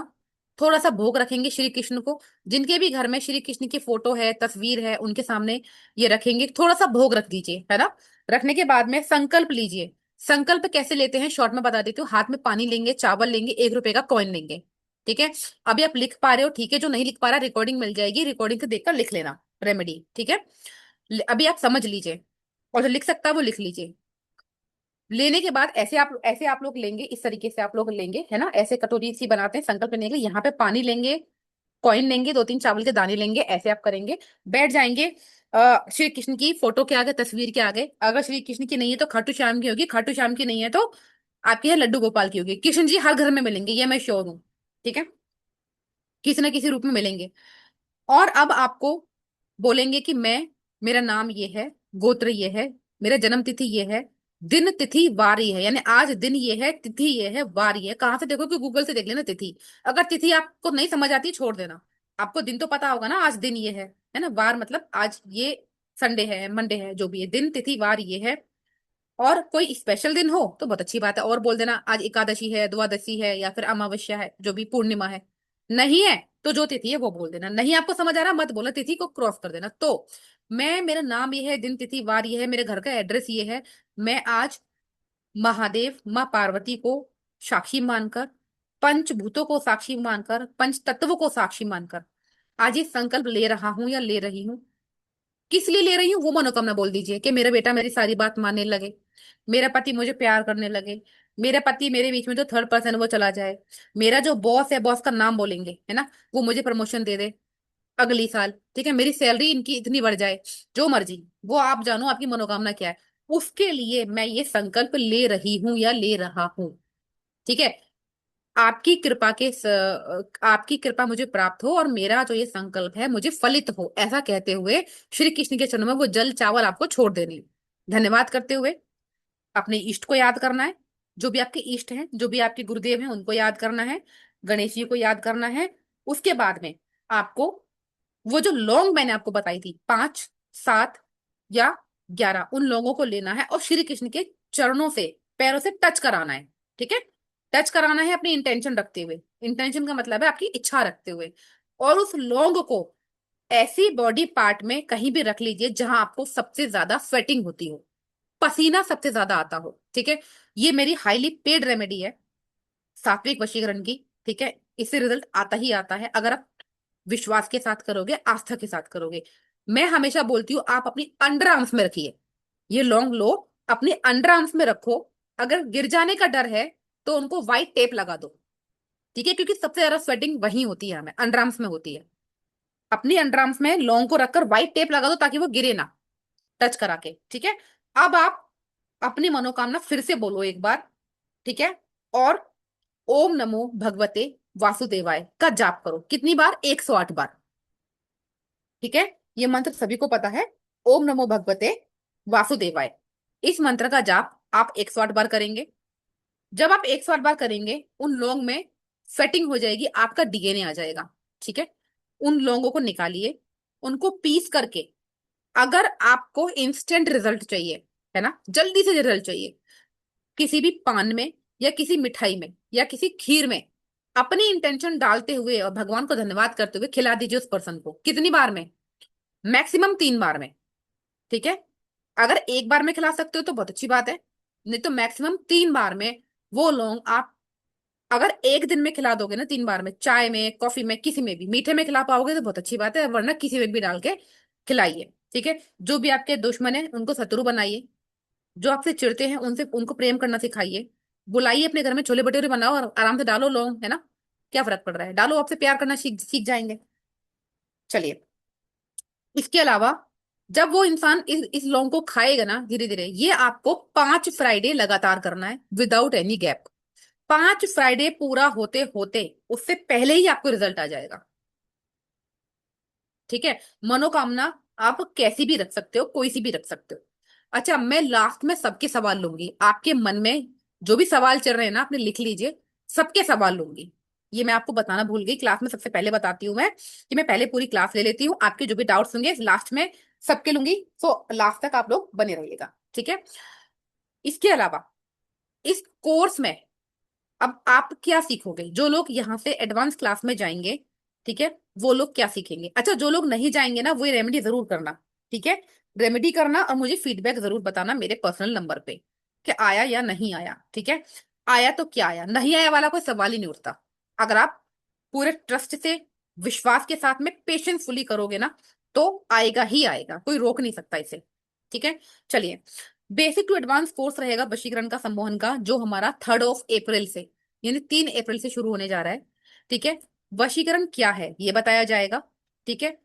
थोड़ा सा भोग रखेंगे श्री कृष्ण को। जिनके भी घर में श्री कृष्ण की फोटो है, तस्वीर है, उनके सामने ये रखेंगे, थोड़ा सा भोग रख दीजिए, है ना। रखने के बाद में संकल्प लीजिए। संकल्प कैसे लेते हैं शॉर्ट में बता देती हूँ। हाथ में पानी लेंगे, चावल लेंगे, 1 रुपए का कॉइन लेंगे। ठीक है। अभी आप लिख पा रहे हो ठीक है, जो नहीं लिख पा रहा रिकॉर्डिंग मिल जाएगी, रिकॉर्डिंग को देखकर लिख लेना रेमेडी। ठीक है। अभी आप समझ लीजिए, और जो लिख सकता है वो लिख लीजिए। लेने के बाद ऐसे आप लोग लेंगे, इस तरीके से आप लोग लेंगे, है ना, ऐसे कटोरी सी बनाते हैं संकल्प लेने के लिए। यहाँ पे पानी लेंगे, कॉइन लेंगे, 2-3 चावल के दाने लेंगे, ऐसे आप करेंगे। बैठ जाएंगे श्री कृष्ण की फोटो के आगे, तस्वीर के आगे। अगर श्री कृष्ण की नहीं है तो खाटू श्याम की होगी, खाटू श्याम की नहीं है तो आपके यहाँ लड्डू गोपाल की होगी। कृष्ण जी हर घर में मिलेंगे, ये मैं श्योर हूँ। ठीक है। किसी न किसी रूप में मिलेंगे। और अब आपको बोलेंगे कि मैं, मेरा नाम ये है, गोत्र ये है, मेरा जन्म तिथि ये है, दिन तिथि वार ये है, यानी आज दिन ये है, तिथि ये है, वार ये है। कहाँ से देखो कि गूगल से देख लेना तिथि। अगर तिथि आपको नहीं समझ आती छोड़ देना, आपको दिन तो पता होगा ना, आज दिन ये है ना, वार मतलब आज ये संडे है, मंडे है, जो भी है, दिन तिथि वार ये है। और कोई स्पेशल दिन हो तो बहुत अच्छी बात है, और बोल देना आज एकादशी है, द्वादशी है, या फिर अमावस्या है, जो भी पूर्णिमा है। नहीं है तो जो तिथि है वो बोल देना। नहीं आपको समझ आ रहा मत बोलो, तिथि को क्रॉस कर देना। तो मैं, मेरा नाम ये है, दिन तिथि वार ये है, मेरे घर का एड्रेस ये है, मैं आज महादेव माँ पार्वती को साक्षी मानकर, पंचभूतों को साक्षी मानकर, पंच तत्वों को साक्षी मानकर आज ये संकल्प ले रहा हूं या ले रही हूँ। किस लिए ले रही हूँ वो मनोकामना बोल दीजिए, कि मेरा बेटा मेरी सारी बात मानने लगे, मेरा पति मुझे प्यार करने लगे, मेरा पति, मेरे बीच में जो थर्ड पर्सन है वो चला जाए, मेरा जो बॉस है, बॉस का नाम बोलेंगे, है ना, वो मुझे प्रमोशन दे दे अगली साल। ठीक है। मेरी सैलरी इनकी इतनी बढ़ जाए, जो मर्जी, वो आप जानो आपकी मनोकामना क्या है। उसके लिए मैं ये संकल्प ले रही हूँ या ले रहा हूँ। ठीक है। आपकी कृपा के आपकी कृपा मुझे प्राप्त हो और मेरा जो ये संकल्प है मुझे फलित हो, ऐसा कहते हुए श्री कृष्ण के चरणों में वो जल चावल आपको छोड़ देने, धन्यवाद करते हुए अपने इष्ट को याद करना है। जो भी आपके इष्ट हैं, जो भी आपके गुरुदेव हैं, उनको याद करना है, गणेश जी को याद करना है। उसके बाद में आपको वो जो लौंग मैंने आपको बताई थी, 5, 7 या 11, उन लोगों को लेना है और श्री कृष्ण के चरणों से, पैरों से टच कराना है। ठीक है। टच कराना है अपनी इंटेंशन रखते हुए। इंटेंशन का मतलब है आपकी इच्छा रखते हुए। और उस लौंग को ऐसी बॉडी पार्ट में कहीं भी रख लीजिए जहां आपको सबसे ज्यादा स्वेटिंग होती हो, पसीना सबसे ज्यादा आता हो। ठीक है। ये मेरी हाईली पेड रेमेडी है, सात्विक वशीकरण की। ठीक है। इससे रिजल्ट आता ही आता है अगर आप विश्वास के साथ करोगे, आस्था के साथ करोगे। मैं हमेशा बोलती हूँ आप अपनी अंडर आर्म्स में रखिए, ये लॉन्ग लो, अपने अंडर आर्म्स में रखो। अगर गिर जाने का डर है तो उनको व्हाइट टेप लगा दो। ठीक है। क्योंकि सबसे ज्यादा स्वेटिंग वहीं होती है, हमें अंडर आर्म्स में होती है। अपनी अंडर आर्म्स में लॉन्ग को रखकर व्हाइट टेप लगा दो ताकि वो गिरे ना, टच करा के। ठीक है। अब आप अपनी मनोकामना फिर से बोलो एक बार। ठीक है। और ओम नमो भगवते वासुदेवाय का जाप करो। कितनी बार? 108 बार। ठीक है। ये मंत्र सभी को पता है, ओम नमो भगवते वासुदेवाय। इस मंत्र का जाप आप 108 बार करेंगे। जब आप 108 बार करेंगे उन लोग में सेटिंग हो जाएगी, आपका डीएनए आ जाएगा। ठीक है। उन लोगों को निकालिए, उनको पीस करके, अगर आपको इंस्टेंट रिजल्ट चाहिए, है ना, जल्दी से रिजल्ट चाहिए, किसी भी पान में या किसी मिठाई में या किसी खीर में अपनी इंटेंशन डालते हुए और भगवान को धन्यवाद करते हुए खिला दीजिए उस पर्सन को। कितनी बार में? मैक्सिमम 3 बार में। ठीक है। अगर एक बार में खिला सकते हो तो बहुत अच्छी बात है, नहीं तो मैक्सिमम 3 बार में वो लोग आप, अगर एक दिन में खिला दोगे ना 3 बार में, चाय में, कॉफी में, किसी में भी, मीठे में खिला पाओगे तो बहुत अच्छी बात है, वरना किसी में भी डाल के खिलाइए। ठीक है। जो भी आपके दुश्मन है उनको शत्रु बनाइए, जो आपसे चिढ़ते हैं उनसे, उनको प्रेम करना सिखाइए। बुलाइए अपने घर में, छोले भटूरे बनाओ और आराम से डालो लोग, है ना, क्या फर्क पड़ रहा है, डालो, आपसे प्यार करना सीख सीख जाएंगे। चलिए। इसके अलावा जब वो इंसान इस लौंग को खाएगा ना धीरे धीरे, ये आपको 5 फ्राइडे लगातार करना है विदाउट एनी गैप। 5 फ्राइडे पूरा होते होते उससे पहले ही आपको रिजल्ट आ जाएगा। ठीक है। मनोकामना आप कैसी भी रख सकते हो, कोई सी भी रख सकते हो। अच्छा, मैं लास्ट में सबके सवाल लूंगी आपके मन में, जो भी सवाल चल रहे हैं ना, आपने लिख लीजिए, सबके सवाल लूंगी। ये मैं आपको बताना भूल गई, क्लास में सबसे पहले बताती हूँ मैं कि मैं पहले पूरी क्लास ले लेती हूँ, आपके जो भी डाउट्स होंगे लास्ट में सबके लूंगी। सो लास्ट तक आप लोग बने रहिएगा, ठीक है। इसके अलावा इस कोर्स में अब आप क्या सीखोगे, जो लोग यहाँ से एडवांस क्लास में जाएंगे, ठीक है, वो लोग क्या सीखेंगे। अच्छा, जो लोग नहीं जाएंगे ना, वो रेमेडी जरूर करना, ठीक है। रेमेडी करना और मुझे फीडबैक जरूर बताना मेरे पर्सनल नंबर पे कि आया या नहीं आया, ठीक है। आया तो क्या आया, नहीं आया वाला कोई सवाल ही नहीं उठता। अगर आप पूरे ट्रस्ट से, विश्वास के साथ में पेशेंसफुली करोगे ना, तो आएगा ही आएगा, कोई रोक नहीं सकता इसे, ठीक है। चलिए, बेसिक टू एडवांस कोर्स रहेगा वशीकरण का, सम्मोहन का, जो हमारा 3 अप्रैल से, यानी 3 अप्रैल से शुरू होने जा रहा है, ठीक है। वशीकरण क्या है ये बताया जाएगा, ठीक है।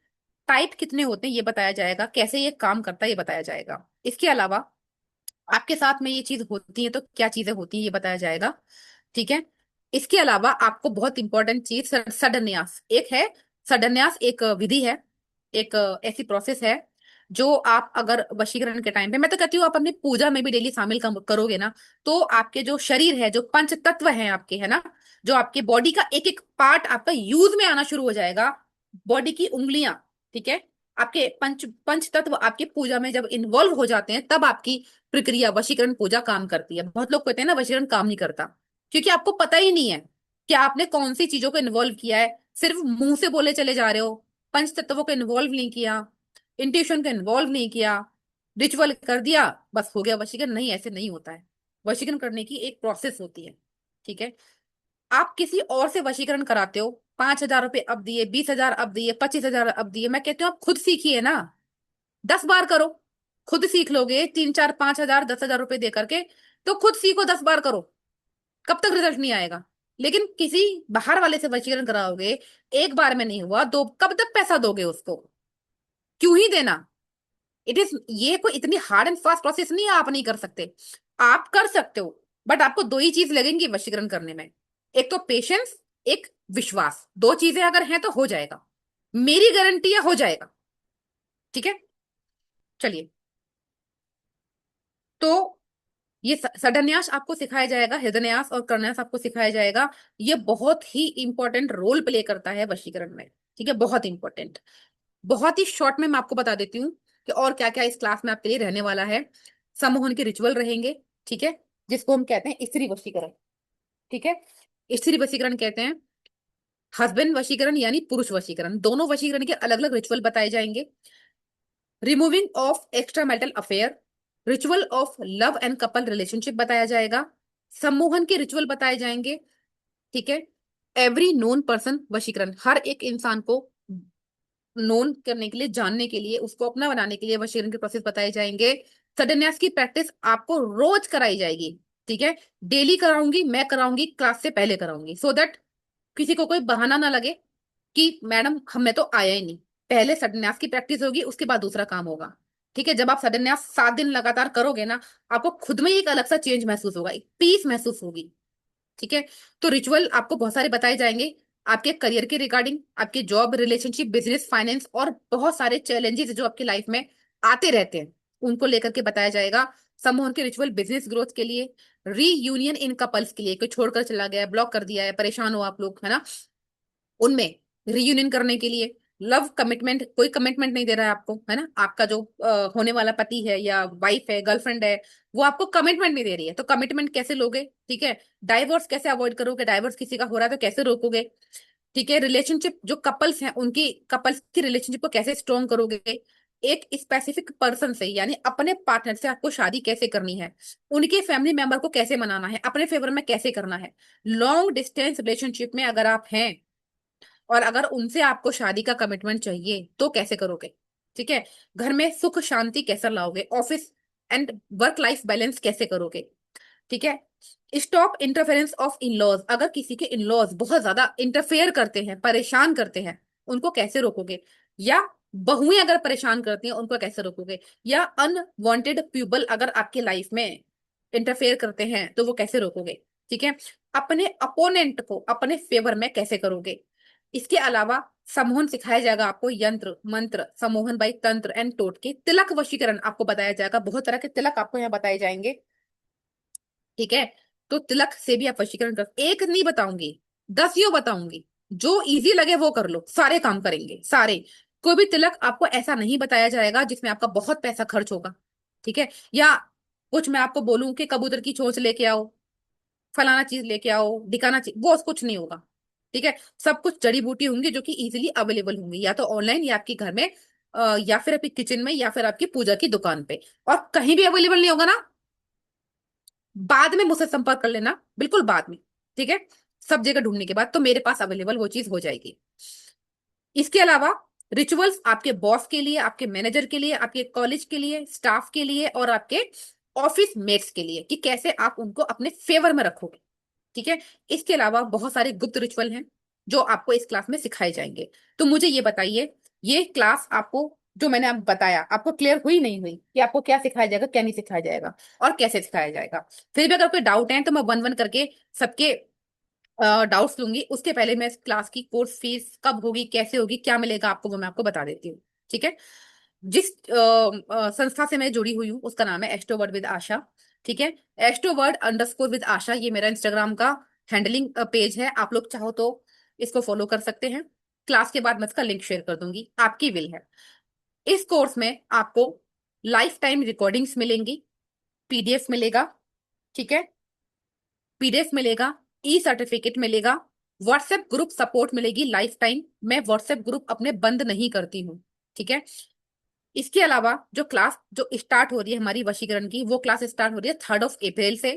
टाइप कितने होते हैं ये बताया जाएगा, कैसे ये काम करता है ये बताया जाएगा। इसके अलावा आपके साथ में ये चीज होती है तो क्या चीजें होती है ये बताया जाएगा, ठीक है। इसके अलावा आपको बहुत इंपॉर्टेंट चीज सडन्यास एक है। सडन्यास एक विधि है, एक ऐसी प्रोसेस है जो आप अगर वशीकरण के टाइम पे, मैं तो कहती हूँ आप अपनी पूजा में भी डेली शामिल करोगे ना, तो आपके जो शरीर है, जो पंच तत्व हैं आपके, है ना, जो आपके बॉडी का एक एक पार्ट आपका यूज में आना शुरू हो जाएगा। बॉडी की उंगलियां, ठीक है, आपके पंच पंच तत्व आपके पूजा में जब इन्वॉल्व हो जाते हैं, तब आपकी प्रक्रिया वशीकरण पूजा काम करती है। बहुत लोग कहते हैं ना वशीकरण काम नहीं करता, क्योंकि आपको पता ही नहीं है कि आपने कौन सी चीजों को इन्वॉल्व किया है। सिर्फ मुंह से बोले चले जा रहे हो, पंच तत्वों को इन्वॉल्व नहीं किया, इंट्यूशन को इन्वॉल्व नहीं किया, रिचुअल कर दिया, बस हो गया वशीकरण। नहीं, ऐसे नहीं होता है। वशीकरण करने की एक प्रोसेस होती है, ठीक है। आप किसी और से वशीकरण कराते हो, 5,000 रुपये अब दिए, 20,000 अब दिए, 25,000 अब दिए, मैं कहती हूँ आप खुद सीखिए ना, 10 बार करो। खुद सीख लोगे 3, 4, 5,000, 10,000 रुपये दे करके, तो खुद सीखो, 10 बार करो, कब तक रिजल्ट नहीं आएगा। लेकिन किसी बाहर वाले से वशीकरण कराओगे, एक बार में नहीं हुआ, दो, कब तक पैसा दोगे उसको, क्यों ही देना। इट इज, ये कोई इतनी हार्ड एंड फास्ट प्रोसेस नहीं है, आप नहीं कर सकते। आप कर सकते हो, बट आपको दो ही चीज लगेंगी वशीकरण करने में, एक तो पेशेंस, एक विश्वास। दो चीजें अगर हैं तो हो जाएगा, मेरी गारंटी है हो जाएगा, ठीक है। चलिए, तो ये सडन्यास आपको सिखाया जाएगा, हृदयन्यास और करन्यास आपको सिखाया जाएगा। ये बहुत ही इंपॉर्टेंट रोल प्ले करता है वशीकरण में, ठीक है, बहुत इंपॉर्टेंट। बहुत ही शॉर्ट में मैं आपको बता देती हूँ कि और क्या क्या इस क्लास में आपके लिए रहने वाला है। सम्मोहन के रिचुअल रहेंगे, ठीक है, जिसको हम कहते हैं स्त्री वशीकरण, ठीक है। स्त्री वशीकरण कहते हैं, हस्बैंड वशीकरण यानी पुरुष वशीकरण, दोनों वशीकरण के अलग अलग रिचुअल बताए जाएंगे। Removing of extra marital affair, ritual of love and couple relationship बताया जाएगा। सम्मोहन के रिचुअल बताए जाएंगे, ठीक है। एवरी नोन पर्सन वशीकरण, हर एक इंसान को नोन करने के लिए, जानने के लिए, उसको अपना बनाने के लिए वशीकरण के प्रोसेस बताए जाएंगे। सडननेस की प्रैक्टिस आपको रोज कराई जाएगी, ठीक है। डेली कराऊंगी, मैं कराऊंगी, क्लास से पहले कराऊंगी, सो दैट किसी को कोई बहाना ना लगे कि मैडम हमें तो आया ही नहीं। पहले सडनन्यास की प्रैक्टिस होगी, उसके बाद दूसरा काम होगा, ठीक है। जब आप सडनन्यास 7 दिन लगातार करोगे ना, आपको खुद में एक अलग सा चेंज महसूस होगा, एक पीस महसूस होगी, ठीक है। तो रिचुअल आपको बहुत सारे बताए जाएंगे, आपके करियर के रिगार्डिंग, आपके जॉब, रिलेशनशिप, बिजनेस, फाइनेंस, और बहुत सारे चैलेंजेस जो आपकी लाइफ में आते रहते हैं, उनको लेकर के बताया जाएगा। समूह के रिचुअल बिजनेस ग्रोथ के लिए, रीयूनियन इन कपल्स के लिए, कोई छोड़कर चला गया है, ब्लॉक कर दिया है, परेशान हो आप लोग, है ना, उनमें रीयूनियन करने के लिए। लव कमिटमेंट, कोई कमिटमेंट नहीं दे रहा है आपको, है ना, आपका जो होने वाला पति है या वाइफ है, गर्लफ्रेंड है, वो आपको कमिटमेंट नहीं दे रही है, तो कमिटमेंट कैसे लोगे, ठीक है। डाइवोर्स कैसे अवॉइड करोगे, डाइवोर्स किसी का हो रहा है तो कैसे रोकोगे, ठीक है। रिलेशनशिप, जो कपल्स हैं उनकी, कपल्स की रिलेशनशिप को कैसे स्ट्रॉन्ग करोगे। एक स्पेसिफिक पर्सन से, यानी अपने पार्टनर से आपको शादी कैसे करनी है, उनके फैमिली मेंबर को कैसे मनाना है, अपने फेवर में कैसे करना है। लॉन्ग डिस्टेंस रिलेशनशिप में अगर आप हैं और अगर उनसे आपको शादी का कमिटमेंट चाहिए तो कैसे करोगे, ठीक है। घर में सुख शांति कैसे लाओगे, office and work life balance कैसे करोगे, ठीक है। Stop interference of in laws, अगर किसी के इन लॉज बहुत ज्यादा इंटरफेयर करते हैं, परेशान करते हैं, उनको कैसे रोकोगे। या बहुएं अगर परेशान करती हैं, उनको कैसे रोकोगे। या अनवांटेड पीपल अगर आपके लाइफ में इंटरफेयर करते हैं तो वो कैसे रोकोगे, ठीक है। अपने अपोनेंट को अपने फेवर में कैसे करोगे। इसके अलावा सम्मोहन सिखाया जाएगा आपको, यंत्र मंत्र, सम्मोहन बाई तंत्र एंड टोटके, तिलक वशीकरण आपको बताया जाएगा, बहुत तरह के तिलक आपको यहाँ बताए जाएंगे, ठीक है। तो तिलक से भी आप वशीकरण कर, एक नहीं बताऊंगी, 10 बताऊंगी। जो इजी लगे वो कर लो, सारे काम करेंगे सारे। कोई भी तिलक आपको ऐसा नहीं बताया जाएगा जिसमें आपका बहुत पैसा खर्च होगा, ठीक है? या कुछ मैं आपको बोलूं कि कबूतर की चोंच लेके आओ, फलाना चीज लेके आओ, ढिकाना चीज, वो कुछ नहीं होगा। ठीक है? सब कुछ जड़ी बूटी होंगी जो कि इजीली अवेलेबल होंगी, या तो ऑनलाइन या आपके घर में, या फिर आपकी किचन में, या फिर आपकी पूजा की दुकान पे। और कहीं भी अवेलेबल नहीं होगा ना, बाद में मुझसे संपर्क कर लेना, बिल्कुल बाद में। ठीक है? सब जगह ढूंढने के बाद तो मेरे पास अवेलेबल वो चीज हो जाएगी। इसके अलावा रिचुअल्स आपके बॉस के लिए, आपके मैनेजर के लिए, आपके कॉलेज के लिए, स्टाफ के लिए, और आपके ऑफिस मेट्स के लिए, कि कैसे आप उनको अपने फेवर में रखोगे। ठीक है? इसके अलावा बहुत सारे गुप्त रिचुअल हैं जो आपको इस क्लास में सिखाए जाएंगे। तो मुझे ये बताइए, ये क्लास आपको, जो मैंने आपको बताया, आपको क्लियर हुई नहीं हुई कि आपको क्या सिखाया जाएगा, क्या नहीं सिखाया जाएगा, और कैसे सिखाया जाएगा? फिर भी अगर कोई डाउट है तो मैं वन वन करके सबके डाउट्स लूंगी। उसके पहले मैं इस क्लास की कोर्स फीस कब होगी, कैसे होगी, क्या मिलेगा आपको, वो मैं आपको बता देती हूँ। ठीक है? जिस संस्था से मैं जुड़ी हुई हूँ उसका नाम है एस्ट्रोवर्ड विद आशा। ठीक है? एस्ट्रोवर्ड_विद आशा, ये मेरा इंस्टाग्राम का हैंडलिंग पेज है। आप लोग चाहो तो इसको फॉलो कर सकते हैं। क्लास के बाद मैं इसका लिंक शेयर कर दूंगी, आपकी विल है। इस कोर्स में आपको लाइफ टाइम रिकॉर्डिंग्स मिलेंगी, पीडीएफ मिलेगा। ठीक है? पीडीएफ मिलेगा, ई सर्टिफिकेट मिलेगा, व्हाट्सएप ग्रुप सपोर्ट मिलेगी लाइफ टाइम। मैं व्हाट्सएप ग्रुप अपने बंद नहीं करती हूँ। ठीक है? इसके अलावा जो क्लास जो स्टार्ट हो रही है हमारी वशीकरण की, वो क्लास स्टार्ट हो रही है 3 अप्रैल से।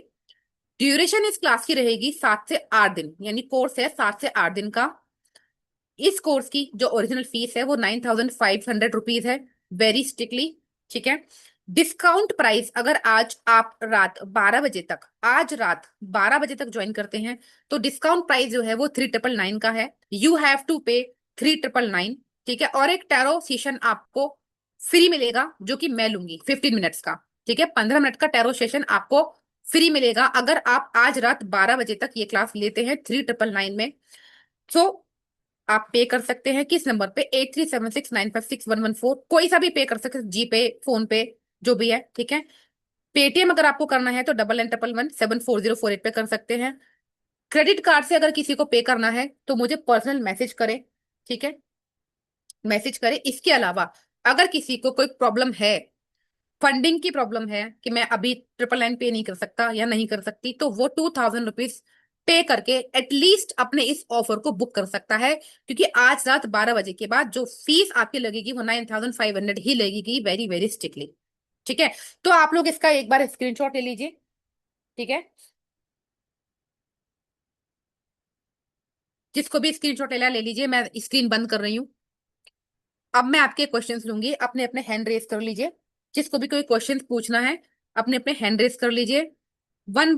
ड्यूरेशन इस क्लास की रहेगी 7 से 8 दिन, यानी कोर्स है 7 से 8 दिन का। इस कोर्स की जो ओरिजिनल फीस है वो 9,500 रुपीज है, वेरी स्ट्रिक्टली। ठीक है? डिस्काउंट प्राइस, अगर आज आप रात 12 बजे तक ज्वाइन करते हैं, तो डिस्काउंट प्राइस जो है वो 3,999 का है। यू हैव टू पे 3,999। ठीक है? और एक टैरो सेशन आपको फ्री मिलेगा, जो कि मैं लूंगी 15 मिनट्स का। ठीक है? 15 मिनट का टैरो सेशन आपको फ्री मिलेगा अगर आप आज रात 12 बजे तक ये क्लास लेते हैं 3,999 में। सो आप पे कर सकते हैं किस नंबर पे, 8376956114, कोई सा भी पे कर सकते हैं, जीपे, फोन पे, जो भी है। ठीक है? पेटीएम अगर आपको करना है तो 9911174048 पे कर सकते हैं। क्रेडिट कार्ड से अगर किसी को पे करना है तो मुझे पर्सनल मैसेज करें। ठीक है? मैसेज करें। इसके अलावा अगर किसी को कोई प्रॉब्लम है, फंडिंग की प्रॉब्लम है, कि मैं अभी 999 पे नहीं कर सकता या नहीं कर सकती, तो वो 2,000 रुपीज पे करके एटलीस्ट अपने इस ऑफर को बुक कर सकता है। क्योंकि आज रात 12 बजे के बाद जो फीस आपकी लगेगी वो 9,500 ही लगेगी, वेरी वेरी स्ट्रिक्टली। ठीक है? तो आप लोग इसका एक बार स्क्रीनशॉट ले लीजिए। ठीक है? जिसको भी स्क्रीनशॉट लेना ले लीजिए, मैं स्क्रीन बंद कर रही हूँ। अब मैं आपके क्वेश्चंस लूंगी, अपने अपने हैंड रेस कर लीजिए। जिसको भी कोई क्वेश्चन पूछना है अपने अपने हैंड रेस कर लीजिए। वन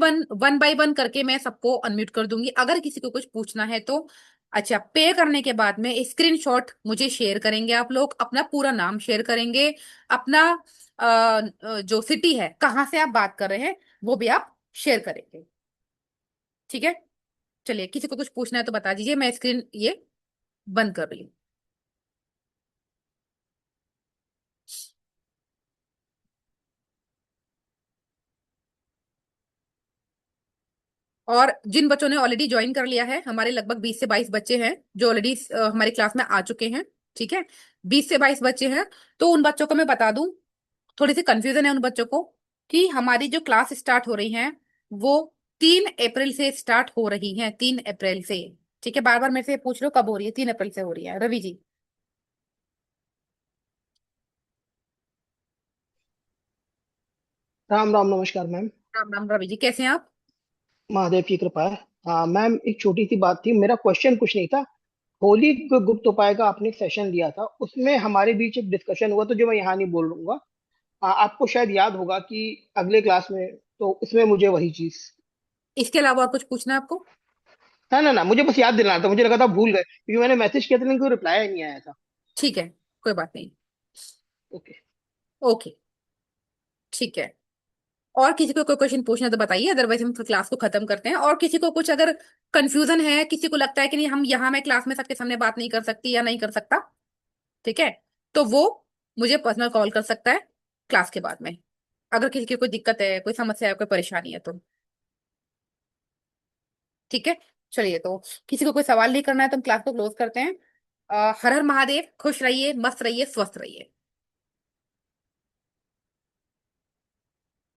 बाय वन करके मैं सबको अनम्यूट कर दूंगी अगर किसी को कुछ पूछना है तो। अच्छा, पे करने के बाद में स्क्रीनशॉट मुझे शेयर करेंगे, आप लोग अपना पूरा नाम शेयर करेंगे, अपना जो सिटी है, कहाँ से आप बात कर रहे हैं, वो भी आप शेयर करेंगे। ठीक है? चलिए, किसी को कुछ पूछना है तो बता दीजिए, मैं स्क्रीन ये बंद कर रही हूँ। और जिन बच्चों ने ऑलरेडी ज्वाइन कर लिया है, हमारे लगभग 20 से 22 बच्चे हैं जो ऑलरेडी हमारी क्लास में आ चुके हैं। ठीक है? 20 से 22 बच्चे हैं। तो उन बच्चों को मैं बता दूं, थोड़ी सी कंफ्यूजन है उन बच्चों को, कि हमारी जो क्लास स्टार्ट हो रही है वो 3 अप्रैल से स्टार्ट हो रही है, 3 अप्रैल से। ठीक है? बार बार मेरे से पूछ रहे हो कब हो रही है, 3 अप्रैल से हो रही है, रवि जी। राम राम, नमस्कार मैम। राम राम रवि जी, कैसे हैं आप? महादेव की कृपा है। हाँ मैम, एक छोटी सी बात थी, मेरा क्वेश्चन कुछ नहीं था। होली गुप्त उपाय का आपने सेशन लिया था, उसमें हमारे बीच एक डिस्कशन हुआ, तो जो मैं यहाँ नहीं बोलूंगा। आपको शायद याद होगा कि अगले क्लास में, तो इसमें मुझे वही चीज। इसके अलावा और कुछ पूछना है आपको? ना ना ना, मुझे बस याद दिलाना था, मुझे लगा था भूल गए क्योंकि मैंने मैसेज किया था लेकिन कोई रिप्लाई नहीं आया था। ठीक है, कोई बात नहीं। ओके। ओके, ठीक है। और किसी को कोई क्वेश्चन पूछना है तो बताइए, अदरवाइज हम फिर क्लास को खत्म करते हैं। और किसी को कुछ अगर कंफ्यूजन है, किसी को लगता है कि नहीं हम यहाँ मैं क्लास में सबके सामने बात नहीं कर सकती या नहीं कर सकता, ठीक है, तो वो मुझे पर्सनल कॉल कर सकता है क्लास के बाद में, अगर किसी की कोई दिक्कत है, कोई समस्या है, कोई परेशानी है तो। ठीक है। चलिए, तो किसी को कोई सवाल नहीं करना है तो हम क्लास को क्लोज करते हैं। हर हर महादेव, खुश रहिए, मस्त रहिए, स्वस्थ रहिए।